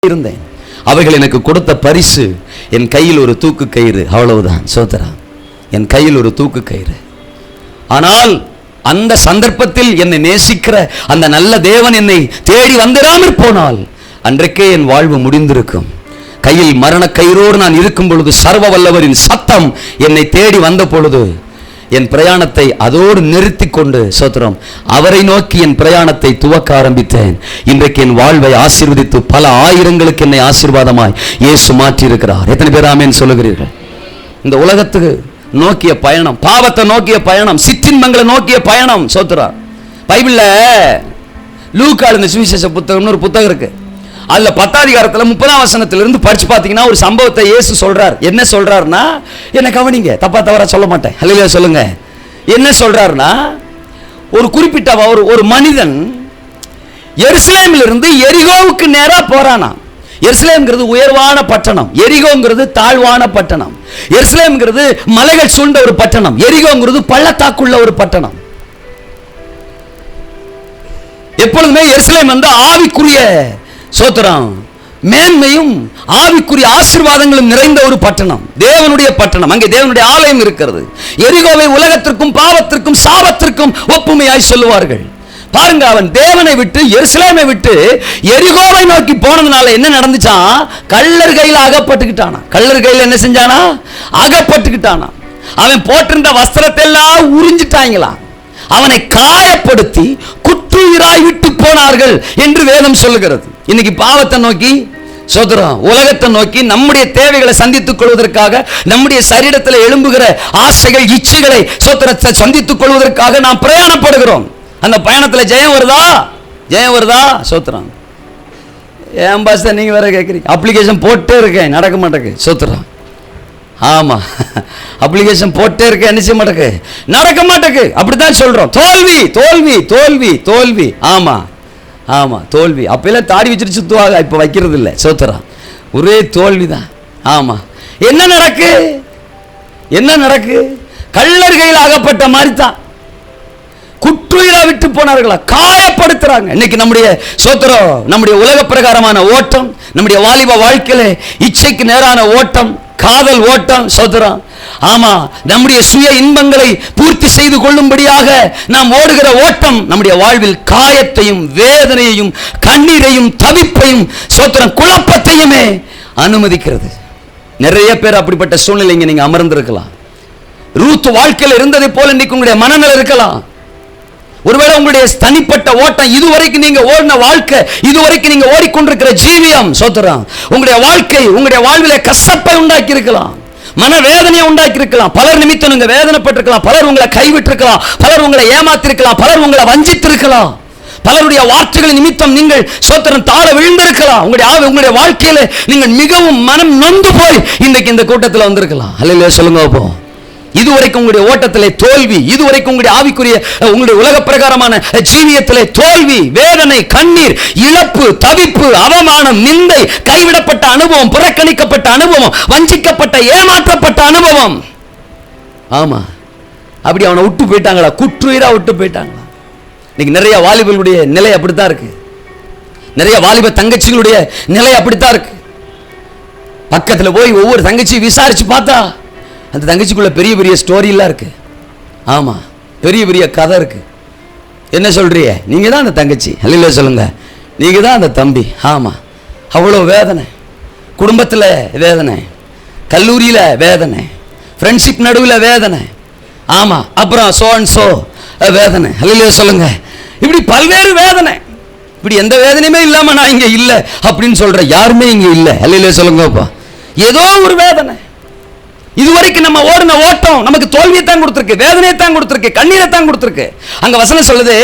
இருந்தேன். அவைகள் எனக்கு கொடுத்த பரிசு என் கையில் ஒரு தூக்கு கயிறு, அவ்வளவுதான். சோதரா, என் கையில் ஒரு தூக்கு கயிறு. ஆனால் அந்த சந்தர்ப்பத்தில் என்னை நேசிக்கிற அந்த நல்ல தேவன் என்னை தேடி வந்திராமற் போனால் அன்றைக்கே என் வாழ்வு முடிந்திருக்கும். கையில் மரண கயிறோடு நான் இருக்கும் பொழுது சர்வ வல்லவரின் சத்தம் என்னை தேடி வந்த பொழுது என் பிரயாணத்தை அதோடு நிறுத்தி கொண்டு சோத்திரம் அவரை நோக்கி என் பிரயாணத்தை துவக்க ஆரம்பித்தேன். இன்றைக்கு என் வாழ்வை ஆசீர்வதித்து பல ஆயிரங்களுக்கு என்னை ஆசீர்வாதமாய் இயேசு மாற்றி இருக்கிறார். எத்தனை பேர் ஆமென் சொல்லுகிறீர்கள்? இந்த உலகத்துக்கு நோக்கிய பயணம், பாவத்தை நோக்கிய பயணம், சிற்றின்பங்களை நோக்கிய பயணம். சோத்திரா, பைபிள்ல லூக்கா எழுதின சுவிசேஷ புத்தகம்னு ஒரு புத்தகம் இருக்கு. அதுல 10ஆம் அதிகாரத்துல 30ஆம் வசனத்திலிருந்து படிச்சு பாத்தீங்கன்னா ஒரு சம்பவத்தை இயேசு சொல்றார். என்ன சொல்றாருன்னா, என்ன கவனிங்க, தப்பா தவறா சொல்ல மாட்டேன், ஹல்லேலூயா சொல்லுங்க. என்ன சொல்றாருன்னா, ஒரு குறிப்பிட்ட ஒரு மனிதன் எருசலேமிலிருந்து எரிகோவுக்கு நேரா போறானா. எருசலேம்ங்கிறது உயர்வான பட்டணம், எரிகோங்கிறது தாழ்வான பட்டணம். எருசலேம்ங்கிறது மலைகள் சூழ்ந்த ஒரு பட்டணம், எரிகோங்கிறது பள்ளத்தாக்குள்ள ஒரு பட்டணம். எப்பொழுதுமே எருசலேம் வந்து ஆவிக்குரிய சோத்திரம் மேன்மையும் ஆவிக்குரிய ஆசீர்வாதங்களும் நிறைந்த ஒரு பட்டணம், தேவனுடைய பட்டணம். அங்கே தேவனுடைய ஆலயம் இருக்கிறது. எரிகோவை உலகத்திற்கும் பாவத்திற்கும் சாபத்திற்கும் ஒப்புமையாய் சொல்லுவார்கள். பாருங்க, அவன் தேவனை விட்டு எருசலேமை விட்டு எரிகோவை நோக்கி போனதுனால என்ன நடந்துச்சா? கள்ளர் கையில் அகப்பட்டுக்கிட்டானா. கள்ளர் கையில் என்ன செஞ்சானா? அகப்பட்டுக்கிட்டானா. அவன் போட்டிருந்த வஸ்திரத்தை எல்லாம் உறிஞ்சிட்டாங்களா. அவனை காயப்படுத்தி குற்றுயிராய் விட்டு போனார்கள் என்று வேதம் சொல்லுகிறது. இன்னைக்கு பாவத்தை நோக்கி சோதரம் உலகத்தை நோக்கி நம்முடைய தேவைகளை சந்தித்துக் கொள்வதற்காக, நம்முடைய சரீரத்தில் எழும்புகிற ஆசைகள் இச்சைகளை சோதரத்தை சந்தித்துக் கொள்வதற்காக நாம் பிரயாணப்படுகிறோம். அந்த பயணத்தில் ஜெயம் வருதா? ஜெயம் வருதா? சோத்திரம். ஏன் பாஸ் நீங்க வேற கேட்குறீங்க? அப்ளிகேஷன் போட்டே இருக்கேன், நடக்க மாட்டேங்குது. சோத்திரம். ஆமா, அப்ளிகேஷன் போட்டே இருக்கேன், என்ன செய்ய மாட்டேங்குது, நடக்க மாட்டேங்குது. அப்படித்தான் சொல்றோம். தோல்வி தோல்வி தோல்வி தோல்வி. ஆமா ஆமா, தோல்வி. அப்பெல்லாம் தாடி வச்சுட்டு சுத்துவாங்க, இப்ப வைக்கிறது இல்லை. சோத்திரம். ஒரே தோல்விதான். ஆமா. என்ன நடக்கு? என்ன நடக்கு? கள்ளர் கையில் அகப்பட்ட மாதிரி தான். குற்றுயிரா விட்டு போனார்களா, காயப்படுத்துறாங்க. இன்னைக்கு நம்முடைய சோத்திரம், நம்முடைய உலக பிரகாரமான ஓட்டம், நம்முடைய வாலிப வாழ்க்கையில இச்சைக்கு நேரான ஓட்டம், காதல் ஓட்டம். சோத்திரம். ஆமா, நம்முடைய சுய இன்பங்களை பூர்த்தி செய்து கொள்ளும்படியாக நாம் ஓடுகிற ஓட்டம் நம்முடைய வாழ்வில் காயத்தையும் வேதனையையும் கண்ணீரையும் தவிப்பையும் சோத்திரம் குழப்பத்தையுமே அனுமதிக்கிறது. நிறைய பேர் அப்படிப்பட்ட சூழ்நிலைங்க நீங்க அமர்ந்திருக்கலாம். ரூத் வாழ்க்கையில் இருந்ததை போல இன்னைக்கு உங்களுடைய மனநிலை இருக்கலாம். ஒருவேளை உங்களுடைய தனிப்பட்ட ஓட்டம், இதுவரைக்கும் நீங்க ஓடின வாழ்க்கை, இதுவரைக்கும் நீங்க ஓடிக்கொண்டிருக்கிற ஜீவியம் சோத்திரம் உங்களுடைய வாழ்க்கை, உங்களுடைய வாழ்விலே கசப்பை உண்டாக்கி இருக்கலாம், மனவேதனையை உண்டாக்கி இருக்கலாம். பலர் நிமித்தம் நீங்க வேதனைப்பட்டிருக்கலாம், பலர் உங்களை கைவிட்டிருக்கலாம், பலர் உங்களை ஏமாத்திருக்கலாம், பலர் உங்களை வஞ்சித்திருக்கலாம், பலருடைய வார்த்தைகள் நிமித்தம் நீங்கள் சோத்திரம் தாழ விழுந்திருக்கலாம். உங்களுடைய வாழ்க்கையில நீங்கள் மிகவும் மனம் நொந்து போய் இன்றைக்கு இந்த கூட்டத்தில் வந்திருக்கலாம். அல்லேலூயா சொல்லுங்க. அப்போ இதுவரைக்கும் உங்களுடைய ஓட்டத்திலே தோல்வி, இதுவரைக்கும் உங்களுடைய ஆவிக்குரிய உங்களுடைய உலக பிரகாரமான ஜீவியத்திலே தோல்வி, வேதனை, கண்ணீர், இழப்பு, தவிப்பு, அவமானம், நிந்தை, கைவிடப்பட்ட அனுபவம், புறக்கணிக்கப்பட்ட அனுபவம், வஞ்சிக்கப்பட்ட ஏமாற்றப்பட்ட அனுபவம். ஆமா, அப்படி அவனை விட்டு போயிட்டாங்களா, குற்றுயிரா விட்டு போயிட்டாங்களா. இன்னைக்கு நிறைய வாலிபர்களுடைய நிலை அப்படித்தான் இருக்கு. நிறைய வாலிப தங்கச்சிகளுடைய நிலை அப்படித்தான் இருக்கு. பக்கத்துல போய் ஒவ்வொரு தங்கச்சியும் விசாரிச்சு பார்த்தா அந்த தங்கச்சிக்குள்ள பெரிய பெரிய ஸ்டோரி எல்லாம் இருக்கு. ஆமா, பெரிய பெரிய கதை இருக்கு. என்ன சொல்றீங்க? நீங்க தான் அந்த தங்கச்சி, அல்ல சொல்லுங்க, நீங்க தான் அந்த தம்பி. ஆமா, அவ்வளோ வேதனை, குடும்பத்தில் வேதனை, கல்லூரியில் வேதனை, ஃப்ரெண்ட்ஷிப் நடுவில் வேதனை. ஆமா, அப்புறம் சோ அண்ட் சோ வேதனை, அல்ல சொல்லுங்க. இப்படி பல்வேறு வேதனை. இப்படி எந்த வேதனையுமே இல்லாம நான் இங்க இல்லை அப்படின்னு சொல்ற யாருமே இங்க இல்லை, அல்ல சொல்லுங்கப்பா. ஏதோ ஒரு வேதனை. இதுவரைக்கும் நம்ம ஓடின ஓட்டம் நமக்கு தோல்வியை தான் கொடுத்திருக்கு, வேதனையை தான் கொடுத்திருக்கு, கண்ணீரை தான் கொடுத்திருக்கு. அங்க வசனம் சொல்லுது,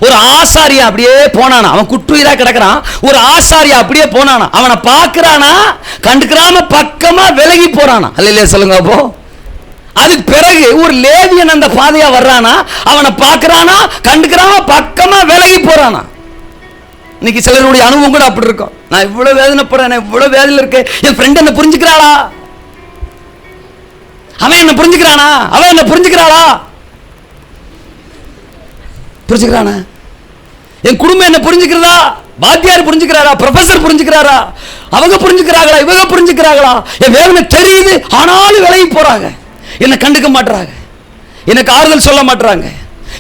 ஒரு ஆசாரியா அப்படியே போனானா, அவன் குற்றுயிரா கிடக்கிறான், ஒரு ஆசாரியா அப்படியே போனானா, அவனை பார்க்கிறானா, கண்டுக்கிறாம பக்கமா விலகி போறானா. அல்ல சொல்லுங்க. அப்போ அதுக்கு பிறகு ஒரு லேவியன் அந்த பாதையா வர்றானா, அவனை பார்க்கிறானா, கண்டுக்கிறாம பக்கமா விலகி போறானா. இன்னைக்கு சிலருடைய அனுபவம் கூட அப்படி இருக்கும். நான் இவ்வளவு வேதனைப்படுறேன், இவ்வளவு வேதனை இருக்கு, என் ஃப்ரெண்ட் என்ன புரிஞ்சுக்கிறாளா, அவன் என்ன புரிஞ்சுக்கிறானா, அவன் என்ன புரிஞ்சுக்கிறாளா, புரிஞ்சுக்கிறானா, என் குடும்பம் என்ன புரிஞ்சுக்கிறதா, வாத்தியார் புரிஞ்சுக்கிறாரா, ப்ரொஃபசர் புரிஞ்சுக்கிறாரா, அவங்க புரிஞ்சுக்கிறாங்களா, இவங்க புரிஞ்சுக்கிறாங்களா? என் வேதனை தெரியுது, ஆனாலும் விலகி போறாங்க, என்னை கண்டுக்க மாட்டாங்க, எனக்கு ஆறுதல் சொல்ல மாட்டாங்க.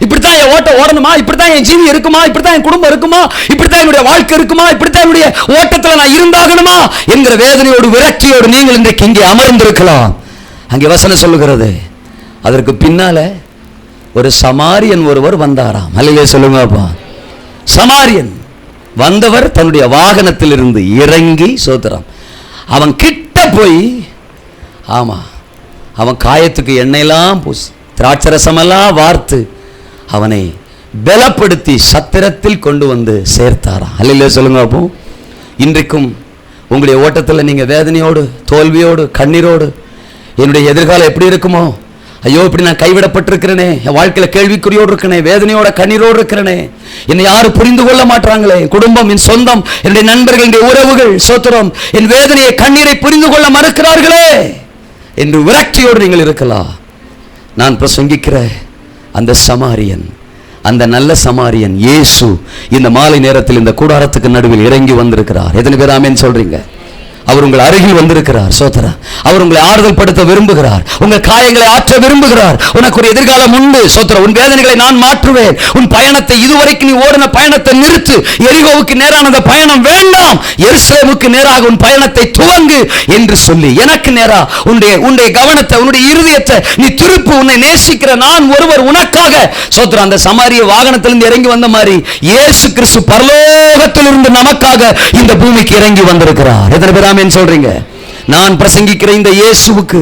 இப்படித்தான் என் ஓட்ட ஓடணுமா, இப்படித்தான் என் ஜீவி இருக்குமா, இப்படித்தான் என் குடும்பம் இருக்குமா, இப்படித்தான் என்னுடைய வாழ்க்கை இருக்குமா, இப்படித்தான் என்னுடைய ஓட்டத்தில் நான் இருந்தாகணுமா என்கிற வேதனையோடு விரக்தியோடு நீங்கள் இன்றைக்கு இங்கே அமர்ந்திருக்கலாம். அங்கே வசனம் சொல்லுகிறது, அதற்கு பின்னால ஒரு சமாரியன் ஒருவர் வந்தாராம். அல்லையே சொல்லுங்க அப்பா. சமாரியன் வந்தவர் தன்னுடைய வாகனத்தில் இருந்து இறங்கி, சோத்திரம், அவன் கிட்ட போய், ஆமா, அவன் காயத்துக்கு எண்ணெயெல்லாம் பூசி திராட்சரசமெல்லாம் வார்த்து அவனை பலப்படுத்தி சத்திரத்தில் கொண்டு வந்து சேர்த்தாராம். அல்லையே சொல்லுங்க அப்போ. இன்றைக்கும் உங்களுடைய ஓட்டத்தில் நீங்கள் வேதனையோடு, தோல்வியோடு, கண்ணீரோடு, என்னுடைய எதிர்காலம் எப்படி இருக்குமோ, ஐயோ இப்படி நான் கைவிடப்பட்டிருக்கிறேனே, என் வாழ்க்கையில் கேள்விக்குறியோடு இருக்கிறேனே, வேதனையோட கண்ணீரோடு இருக்கிறேனே, என்னை யாரும் புரிந்து கொள்ள மாட்டாங்களே, குடும்பம், என் சொந்தம், என்னுடைய நண்பர்கள், என்னுடைய உறவுகள், சோத்திரம், என் வேதனையை, கண்ணீரை புரிந்து கொள்ள மறுக்கிறார்களே என்று விரக்தியோடு நீங்கள் இருக்கலாம். நான் பிரசங்கிக்கிற அந்த சமாரியன், அந்த நல்ல சமாரியன் இயேசு இந்த மாலை நேரத்தில் இந்த கூடாரத்துக்கு நடுவில் இறங்கி வந்திருக்கிறார். எத்தனை பேர் ஆமென் சொல்றீங்க? அவர் உங்கள் அருகில் வந்திருக்கிறார். சோதரா, அவர் உங்களை ஆறுதல் படுத்த விரும்புகிறார், உங்கள் காயங்களை ஆற்ற விரும்புகிறார். உனக்கு ஒரு எதிர்காலம் உண்டு. சோதரா, உன் வேதனைகளை நான் மாற்றுவேன். உன் பயணத்தை, இதுவரைக்கும் நீ ஓடின பயணத்தை நிறுத்து. எரிகோவுக்கு நேரான அந்த பயணம் வேண்டாம், எருசலேமுக்கு நேராக உன் பயணத்தை துவங்கு என்று சொல்லி எனக்கு நேரா உன்னுடைய கவனத்தை, உன்னுடைய இருதயத்தை நீ திருப்பு. உன்னை நேசிக்கிற நான் ஒருவர் உனக்காக. சோதரா, அந்த சமாரிய வாகனத்திலிருந்து இறங்கி வந்த மாதிரி இயேசு கிறிஸ்து பரலோகத்திலிருந்து நமக்காக இந்த பூமிக்கு இறங்கி வந்திருக்கிறார். எத்தனை பேர் ஆமென் சொல்றீங்க? நான் பிரசங்கிக்கிற இந்த இயேசுவுக்கு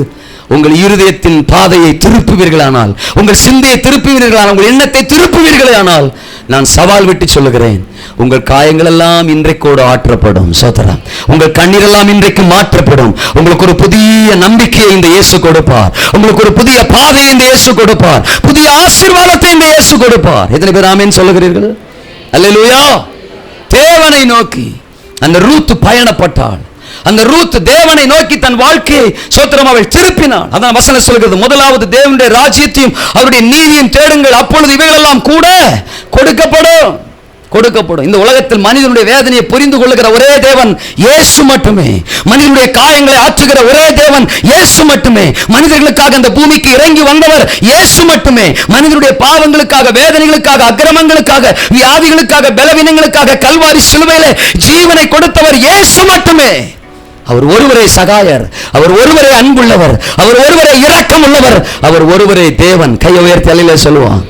உங்கள் இருதயத்தின் பாதையை திருப்புவீர்களானால், உங்கள் சிந்தையை திருப்புவீர்களானால், உங்கள் எண்ணத்தை திருப்புவீர்களானால், நான் சவால் விட்டு சொல்லுகிறேன், உங்கள் காயங்கள் எல்லாம் இன்றைக்கோடு ஆற்றப்படும். சோதரா, உங்கள் கண்ணீர் எல்லாம் இன்றைக்கு மாற்றப்படும். உங்களுக்கு ஒரு புதிய நம்பிக்கையை இந்த இயேசு கொடுப்பார். உங்களுக்கு ஒரு புதிய பாதையை இந்த இயேசு கொடுப்பார். புதிய ஆசீர்வாதத்தை இந்த இயேசு கொடுப்பார். எத்தனை பேர் ஆமென் சொல்லுகிறீர்கள்? அல்லேலூயா. தேவனை நோக்கி அந்த ரூத் பயணப்பட்டாள். அந்த ரூத் தேவனை நோக்கி தன் வாழ்க்கையை, சோத்திரம், அவள் திருப்பினாள். அதான் வசனம் சொல்கிறது, முதலாவது தேவனுடைய ராஜ்யத்தையும் அவருடைய நீதியும் தேடுங்கள், அப்பொழுது இவைகளெல்லாம் கூட கொடுக்கப்படும். இந்த உலகத்தில் மனிதனுடைய வேதனையை புரிந்து கொள்ளுகிற ஒரே தேவன் இயேசு மட்டுமே. மனிதனுடைய காயங்களை ஆற்றுகிற ஒரே தேவன் இயேசு மட்டுமே. மனிதர்களுக்காக இந்த பூமிக்கு இறங்கி வந்தவர் இயேசு மட்டுமே. மனிதனுடைய பாவங்களுக்காக, வேதனைகளுக்காக, அக்கிரமங்களுக்காக, வியாதிகளுக்காக, பலவீனங்களுக்காக கல்வாரி சிலுவையிலே ஜீவனை கொடுத்தவர் இயேசு மட்டுமே. அவர் ஒருவரே சகாயர், அவர் ஒருவரே அன்புள்ளவர், அவர் ஒருவரே இரக்கம் உள்ளவர், அவர் ஒருவரே தேவன். கையை உயர்த்தி அல்லேலூயா சொல்லுவான்.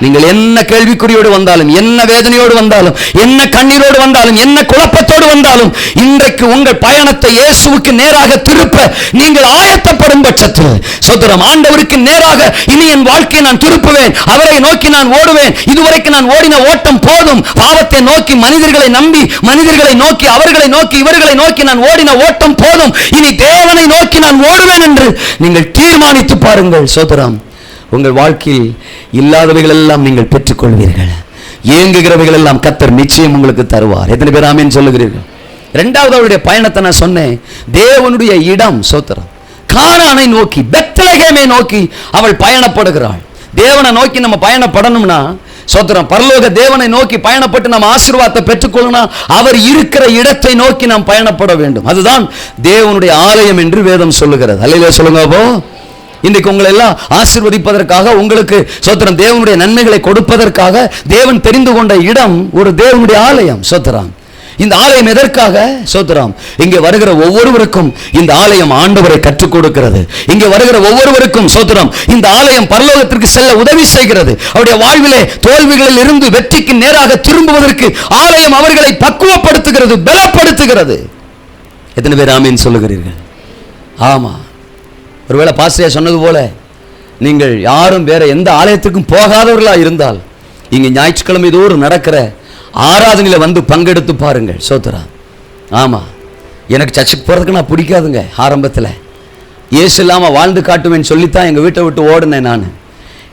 நீங்கள் என்ன கேள்விக்குறியோடு வந்தாலும், என்ன வேதனையோடு வந்தாலும், என்ன கண்ணீரோடு வந்தாலும், என்ன குழப்பத்தோடு வந்தாலும், இன்றைக்கு உங்கள் பயணத்தை இயேசுவுக்கு நேராக திருப்ப நீங்கள் ஆயத்தப்படும் பட்சத்தில், சோதரம், ஆண்டவருக்கு நேராக இனி என் வாழ்க்கையை நான் திருப்புவேன், அவரை நோக்கி நான் ஓடுவேன். இதுவரைக்கும் நான் ஓடின ஓட்டம் போதும். பாவத்தை நோக்கி, மனிதர்களை நம்பி, மனிதர்களை நோக்கி, அவர்களை நோக்கி, இவர்களை நோக்கி நான் ஓடின ஓட்டம் போதும். இனி தேவனை நோக்கி நான் ஓடுவேன் என்று நீங்கள் தீர்மானித்து பாருங்கள். சோதரம், உங்கள் வாழ்க்கையில் இல்லாதவைகள் எல்லாம் நீங்கள் பெற்றுக்கொள்வீர்கள். ஏங்குகிறவைகள் எல்லாம் கர்த்தர் நிச்சயம் உங்களுக்கு தருவார். எத்தனை பேர் ஆமென் சொல்லுகிறீர்கள்? இரண்டாவது அவருடைய பயணத்தை நான் சொன்னேன். தேவனுடைய இடம், சோத்திரம், கானானை நோக்கி, பெத்லகேமை நோக்கி அவள் பயணப்படுகிறாள். தேவனை நோக்கி நம்ம பயணப்படணும்னா, சோத்திரம், பரலோக தேவனை நோக்கி பயணப்பட்டு நம்ம ஆசீர்வாதத்தை பெற்றுக்கொள்ளணும். அவர் இருக்கிற இடத்தை நோக்கி நாம் பயணப்பட வேண்டும். அதுதான் தேவனுடைய ஆலயம் என்று வேதம் சொல்லுகிறது. அல்லேலூயா சொல்லுங்க. அப்போ இன்றைக்கு உங்களை எல்லாம் ஆசீர்வதிப்பதற்காக, உங்களுக்கு சோத்திரம் தேவனுடைய நன்மைகளை கொடுப்பதற்காக தேவன் தெரிந்து கொண்ட இடம் ஒரு தேவனுடைய ஆலயம். சோத்திரம், இந்த ஆலயம் எதற்காக? சோத்திரம், இங்கே வருகிற ஒவ்வொருவருக்கும் இந்த ஆலயம் ஆண்டவரை கற்றுக் கொடுக்கிறது. இங்கே வருகிற ஒவ்வொருவருக்கும், சோத்திரம், இந்த ஆலயம் பரலோகத்திற்கு செல்ல உதவி செய்கிறது. அவருடைய வாழ்விலே தோல்விகளில் இருந்து வெற்றிக்கு நேராக திரும்புவதற்கு ஆலயம் அவர்களை பக்குவப்படுத்துகிறது, பலப்படுத்துகிறது. எத்தனை பேர் ஆமென் சொல்லுகிறீர்கள்? ஆமா. ஒருவேளை பாஸ்டர் சொன்னது போல நீங்கள் யாரும் வேற எந்த ஆலயத்துக்கும் போகாதவர்களாக இருந்தால், இங்கே ஞாயிற்றுக்கிழமை தோறும் நடக்கிற ஆராதனையில் வந்து பங்கெடுத்து பாருங்கள். சோத்ரா, ஆமாம், எனக்கு சர்ச்சுக்கு போகிறதுக்கு நான் பிடிக்காதுங்க. ஆரம்பத்தில் இயேசு இல்லாமல் வாழ்ந்து காட்டுவேன்னு சொல்லித்தான் எங்கள் வீட்டை விட்டு ஓடினேன் நான்.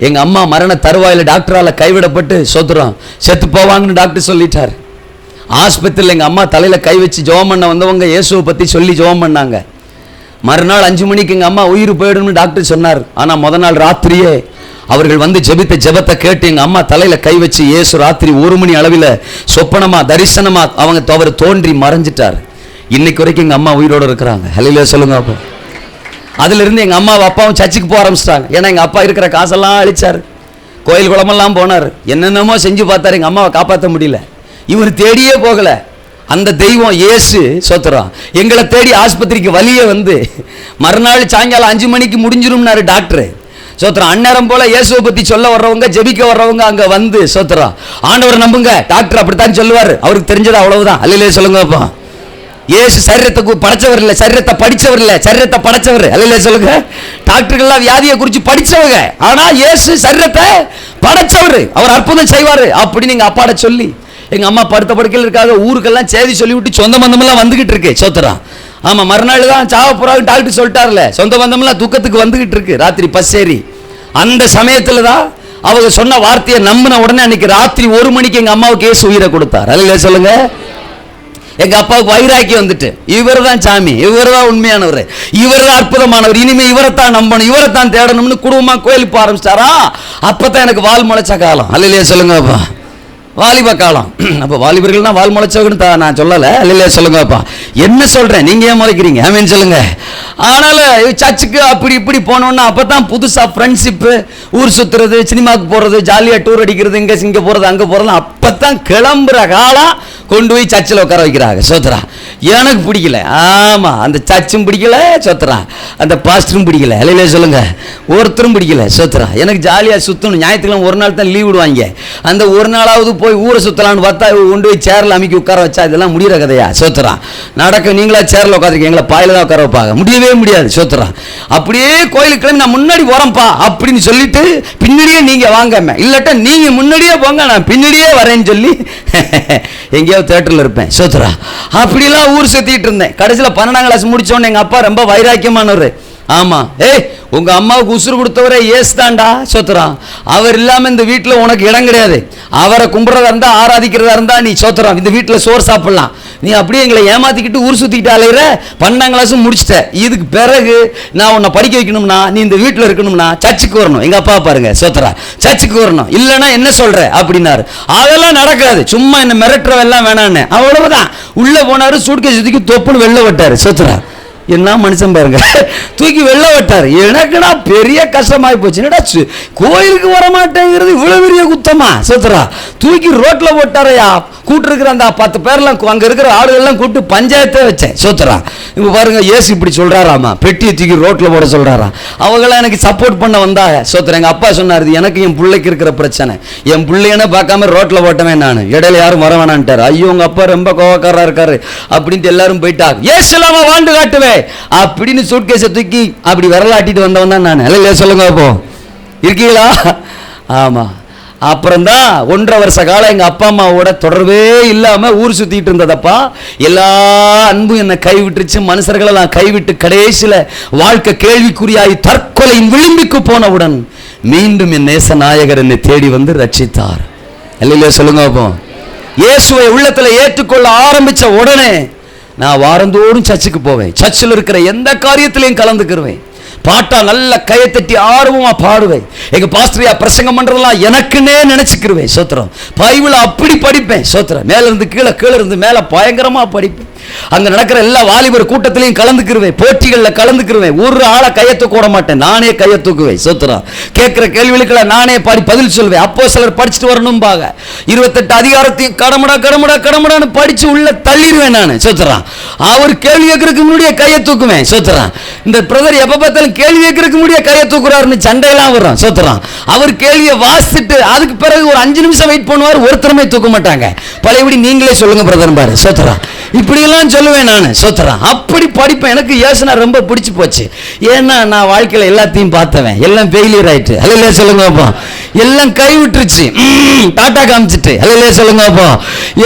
எங்கள் அம்மா மரண தருவாயில் டாக்டரால் கைவிடப்பட்டு, சோத்ரம், செத்து போவாங்கன்னு டாக்டர் சொல்லிட்டார். ஆஸ்பத்திரியில் எங்கள் அம்மா தலையில் கை வச்சு ஜெபம் பண்ண வந்தவங்க இயேசுவை பற்றி சொல்லி ஜெபம் பண்ணாங்க. மறுநாள் 5 மணிக்கு எங்கள் அம்மா உயிர் போயிடும்னு டாக்டர் சொன்னார். ஆனால் முத நாள் ராத்திரியே அவர்கள் வந்து ஜெபித்த ஜெபத்தை கேட்டு எங்கள் அம்மா தலையில் கை வச்சு இயேசு ராத்திரி 1 மணி அளவில் சொப்பனமா தரிசனமா அவர் தோன்றி மறைஞ்சிட்டார். இன்னைக்கு வரைக்கும் எங்கள் அம்மா உயிரோடு இருக்கிறாங்க. ஹல்லேலூயா சொல்லுங்க. அப்போ அதிலிருந்து எங்கள் அம்மாவும் அப்பாவும் சர்ச்சுக்கு போக ஆரம்பிச்சிட்டாங்க. ஏன்னா எங்கள் அப்பா இருக்கிற காசெல்லாம் அழிச்சார், கோயில் குளமெல்லாம் போனார், என்னென்னமோ செஞ்சு பார்த்தாரு, எங்கள் அம்மாவை காப்பாற்ற முடியல. இவர் தேடியே போகல, அந்த தெய்வம் இயேசு சோத்திரம் எங்களை தேடி ஆஸ்பத்திரிக்கு வழியே வந்து மறுநாள் சாயங்காலம் 5 மணிக்கு முடிஞ்சிரும்னாரு டாக்டர். சோத்திரம் அந்நேரம் போல இயேசுவை பத்தி சொல்ல வர்றவங்க, ஜெபிக்க வர்றவங்க அங்க வந்து சோத்திரம் ஆண்டவரை நம்புங்க, டாக்டர் அப்படித்தான் சொல்லுவார், அவருக்கு தெரிஞ்சது அவ்வளவுதான். அல்லேலூயா சொல்லுங்க. அப்போ இயேசு சரீரத்தை படைச்சவர் இல்லை, சரீரத்தை படிச்சவர் இல்லை, சரீரத்தை படைச்சவர். அல்லேலூயா சொல்லுங்க. டாக்டர்கள்லாம் வியாதியை குறித்து படிச்சவங்க, ஆனா இயேசு சரீரத்தை படைச்சவர், அவர் அற்புதம் செய்வார் அப்படின்னு எங்க அப்பாட சொல்லி எங்க அம்மா படுத்த படுக்கையில் இருக்காங்க. ஊருக்கெல்லாம் செய்தி சொல்லிவிட்டு சொந்த பந்தமெல்லாம் வந்துகிட்டு இருக்கு சோத்திரம். ஆமா, மறுநாள் தான் சாவ போறாங்க டாக்டர் சொல்லிட்டார்ல, சொந்த பந்தமெல்லாம் துக்கத்துக்கு வந்துகிட்டு இருக்கு. ராத்திரி பஸ் ஏறி அந்த சமயத்துல தான் அவங்க சொன்ன வார்த்தையை நம்பின உடனே அன்னைக்கு ராத்திரி 1 மணிக்கு எங்க அம்மாவுக்கு இயேசு உயிரை கொடுத்தார். அல்லேலூயா சொல்லுங்க. எங்க அப்பாவுக்கு வைராக்கி வந்துட்டு, இவர் தான் சாமி, இவர் தான் உண்மையானவர், இவர் தான் அற்புதமானவர், இனிமே இவரைத்தான் நம்பணும், இவரைத்தான் தேடணும்னு குடும்பமா கோயிலுக்கு ஆரம்பிச்சிட்டாரா. அப்பதான் எனக்கு வால் முளைச்ச காலம். அல்லேலூயா சொல்லுங்க. அப்பா வாலிப காலம். அப்போ வாலிபர்கள்னா வால் முளைச்சவங்கன்னு நான் சொல்லலை. அல்லேலூயா சொல்லுங்க. அப்பா என்ன சொல்றேன், நீங்க ஏன் முளைக்கிறீங்க? ஆமென் சொல்லுங்க. ஆனால சர்ச்சுக்கு அப்படி இப்படி போனோம்னா அப்பதான் புதுசா ஃப்ரெண்ட்ஷிப்பு, ஊர் சுத்துறது, சினிமாவுக்கு போறது, ஜாலியா டூர் அடிக்கிறது, இங்க போறது அங்க போறது, அப்பதான் கிளம்புற காலம் கொண்டு போய் சர்ச்சில் உட்கார வைக்கிறாங்க. சோத்ரா எனக்கு பிடிக்கல. ஆமா, அந்த சர்ச்சும் பிடிக்கல சோத்ரா, அந்த பாஸ்டரும் பிடிக்கல. அல்லேலூயா சொல்லுங்க. ஒருத்தரும் பிடிக்கல சோத்ரா. எனக்கு ஜாலியா சுத்தணும், ஞாயிற்றுக்கிழமை ஒரு நாள் தான் லீவ் விடுவாங்க, அந்த ஒரு நாளாவது போய் ஊரை சுத்தலான்னு பார்த்தா கொண்டு போய் சேர்ல அமைக்கி உட்கார வச்சா இதெல்லாம் முடிகிற கதையா சோத்ரா? நடக்க நீங்களா சேர்ல உட்காந்துருக்கீங்க, எங்களை பாயில தான் உட்கார வைப்பாங்க, முடியவே முடியாது சோத்ரா. அப்படியே கோயிலுக்கு கிளம்பி நான் முன்னாடி வரேன்ப்பா அப்படின்னு சொல்லிட்டு பின்னாடியே நீங்க வாங்க, இல்லாட்டா நீங்க முன்னாடியே போங்க, நான் பின்னாடியே வரேன்னு சொல்லி எங்கேயாவது தியேட்டர்ல இருப்பேன் சோத்ரா. அப்படிலாம் ஊர் சுத்திட்டு இருந்தேன். கடைசியில் 12ஆம் கிளாஸ் முடிச்சோன்னு எங்க அப்பா ரொம்ப வைராக்கியமானவர். ஆமா, உங்க அம்மாவுக்கு உசுறு கொடுத்தவரே இயேசு தான்டா சோத்திரம், அவர் இல்லாம இந்த வீட்டுல உனக்கு இடம் கிடையாது, அவரை கும்பிட்றதா இருந்தா ஆராதிக்கிறதா இருந்தா நீ சோத்திரம் இந்த வீட்டுல சோறு சாப்பிடலாம், நீ அப்படியே எங்களை ஏமாத்திக்கிட்டு ஊர் சுத்திக்கிட்டு அலையிற. 12ஆம் கிளாஸ் முடிச்சிட்ட, இதுக்கு பிறகு நான் உன்னை படிக்க வைக்கணும்னா நீ இந்த வீட்டுல இருக்கணும்னா சர்ச்சுக்கு வரணும். எங்க அப்பா பாருங்க சோத்திரா, சர்ச்சுக்கு வரணும், இல்லைன்னா என்ன சொல்ற அப்படின்னாரு. அதெல்லாம் நடக்காது, சும்மா என்ன மிரட்டுறவெல்லாம் வேணான்னு, அவ்வளவுதான். உள்ள போனாரு, சூட்கேஸ் தூக்கி தொப்புன்னு வெளில விட்டாரு சோத்திரா. என்ன மனுஷன் பாருங்க, தூக்கி வெளில விட்டாரு. எனக்குடா பெரிய கஷ்டமாயி போச்சு, என்னடா கோயிலுக்கு வர மாட்டேங்கிறது இவ்வளவு பெரிய குத்தமா சோத்ரா, தூக்கி ரோட்ல போட்டாரையா. கூட்டு இருக்கிற அந்த 10 பேர்லாம் அங்க இருக்கிற ஆளுகள்லாம் கூப்பிட்டு பஞ்சாயத்தே வச்சேன் சோத்ரா. இப்ப பாருங்க, இயேசு இப்படி சொல்றாராமா, பெட்டியை தூக்கி ரோட்ல போட சொல்றாரா. அவங்களாம் எனக்கு சப்போர்ட் பண்ண வந்தாங்க சோத்ரா. எங்க அப்பா சொன்னாரு, எனக்கு என் பிள்ளைக்கு இருக்கிற பிரச்சனை, என் பிள்ளையன பார்க்காம ரோட்ல போட்டவன் நான், இடையில யாரும் வர வேணான்ட்டாரு. ஐயோ உங்க அப்பா ரொம்ப கோவக்காரா இருக்காரு அப்படின்ட்டு எல்லாரும் போயிட்டாங்க. இயேசு இல்லாம வாழ்ந்து காட்டுவேன் அப்படின்னு சூட்கேஸை தூக்கி அப்படி விரலாட்டிட்டு வந்தவன் தான் நான். அல்லேலூயா சொல்லுங்க. அப்போ இருக்கீங்களா? ஆமா. அப்புறம் தான் 1.5 வருஷ காலம் எங்க அப்பா அம்மாவோட தொடர்பே இல்லாம ஊர் சுத்திட்டு இருந்ததப்பா. எல்லா அன்பும் என்னை கைவிட்டுருச்சு, மனுஷர்களை நான் கைவிட்டு கடைசியில வாழ்க்கை கேள்விக்குறியாய் தற்கொலையின் விளிம்புக்கு போனவுடன் மீண்டும் என் நேச நாயகர் என்னை தேடி வந்து ரட்சித்தார். அல்லேலூயா சொல்லுங்க. அப்போ இயேசுவை உள்ளத்துல ஏற்றுக்கொள்ள ஆரம்பிச்ச உடனே நான் வாரந்தோறும் சர்ச்சுக்கு போவேன், சர்ச்சில் இருக்கிற எந்த காரியத்திலையும் கலந்துக்குருவேன், பாட்டா நல்ல கையை தட்டி ஆர்வமா பாடுவேன், எங்க பாஸ்டரியா பிரசங்கம் பண்றதெல்லாம் எனக்குன்னே நினைச்சுக்கிருவேன் சோத்திரம். பைபிளை அப்படி படிப்பேன் சோத்திரம், மேல இருந்து கீழே, கீழே இருந்து மேல பயங்கரமா படிப்பேன். அங்க நடக்கிற எல்லா வாலிபர் கூட்டத்திலையும் கலந்துக்கிருவேன், போட்டிகள்ல கலந்துக்கிருவேன். ஒரு ஆளை கையை தூக்க விட மாட்டேன், நானே கையை தூக்குவேன் சோத்திரம். கேட்கிற கேள்விகளுக்கு நானே பாடி பதில் சொல்வேன். அப்போ சிலர் படிச்சுட்டு வரணும்பாங்க, 28 அதிகாரத்தையும் கடமுடா கடமுடா கடமுடான்னு படிச்சு உள்ள தள்ளிடுவேன் நான் சோத்திரம். அவர் கேள்வி கேட்கறதுக்கு முன்னாடியே கையை தூக்குவேன் சோத்திரம். இந்த பிரதர் எப்ப பார்த்தாலும் கேள்வி கேட்கறதுக்கு முன்னாடியே கையை தூக்குறாருன்னு சண்டையெல்லாம் வரும் சோத்திரம். அவர் கேள்வியை வாசிட்டு அதுக்கு பிறகு ஒரு 5 நிமிஷம் வெயிட் பண்ணுவார், ஒருத்தருமே தூக்க மாட்டாங்க. பழையபடி நீங்களே சொல்லுங்க பிரதர் பாரு சோத்திரம், இப்படியெல்லாம் சொல்லுவேன் நான் சோத்திரம். அப்படி படிப்பேன். எனக்கு இயேசுனா ரொம்ப பிடிச்சு போச்சு. ஏன்னா நான் வாழ்க்கையில எல்லாத்தையும் பார்த்தவன், எல்லாம் ஃபெயிலியர் ஆயிட்டு. அல்லேலூயா சொல்லுங்க. அப்போ எல்லாம் கைவிட்டுருச்சு, டாட்டா காமிச்சிட்டு. அல்லேலூயா சொல்லுங்க. அப்போ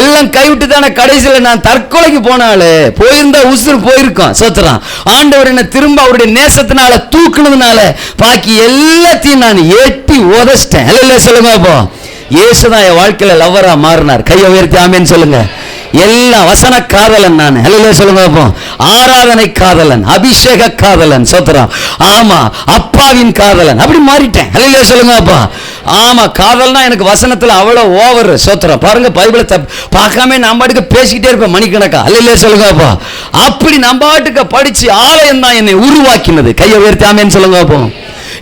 எல்லாம் கைவிட்டு தானே கடைசியில் நான் தற்கொலைக்கு போனாலே போயிருந்தா உசுறு போயிருக்கோம் சோத்திரம். ஆண்டவர் என்ன திரும்ப அவருடைய நேசத்தினால தூக்குனதுனால பாக்கி எல்லாத்தையும் நான் ஏற்றி உதச்சிட்டேன். அல்லேலூயா சொல்லுங்க. அப்போ இயேசுதான் என் வாழ்க்கையில லவ்வரா மாறினார். கையை உயர்த்தி ஆமேன்னு சொல்லுங்க. எல்லா வசன காதலன் நான். அல்லேலூயா சொல்லுங்க பாப்போம். ஆராதனை காதலன், அபிஷேக காதலன். சோத்திரம். ஆமா, அப்பாவின் காதலன், அப்படி மாறிட்டேன். அல்லேலூயா சொல்லுங்க பாப்பா. ஆமா, காதல்னா எனக்கு வசனத்துல அவ்வளவு ஓவர். சோத்திரம். பாருங்க, பைபிளை பார்க்காம நான் பாட்டுக்கு பேசிக்கிட்டே இருப்பேன் மணிக்கணக்கா. அல்லேலூயா சொல்லுங்க பாப்பா. அப்படி நான் பாட்டுக்கு படிச்சு ஆலயம் தான் என்னை உருவாக்கினது. கையை உயர்த்தி ஆமென் சொல்லுங்க பாப்போம்.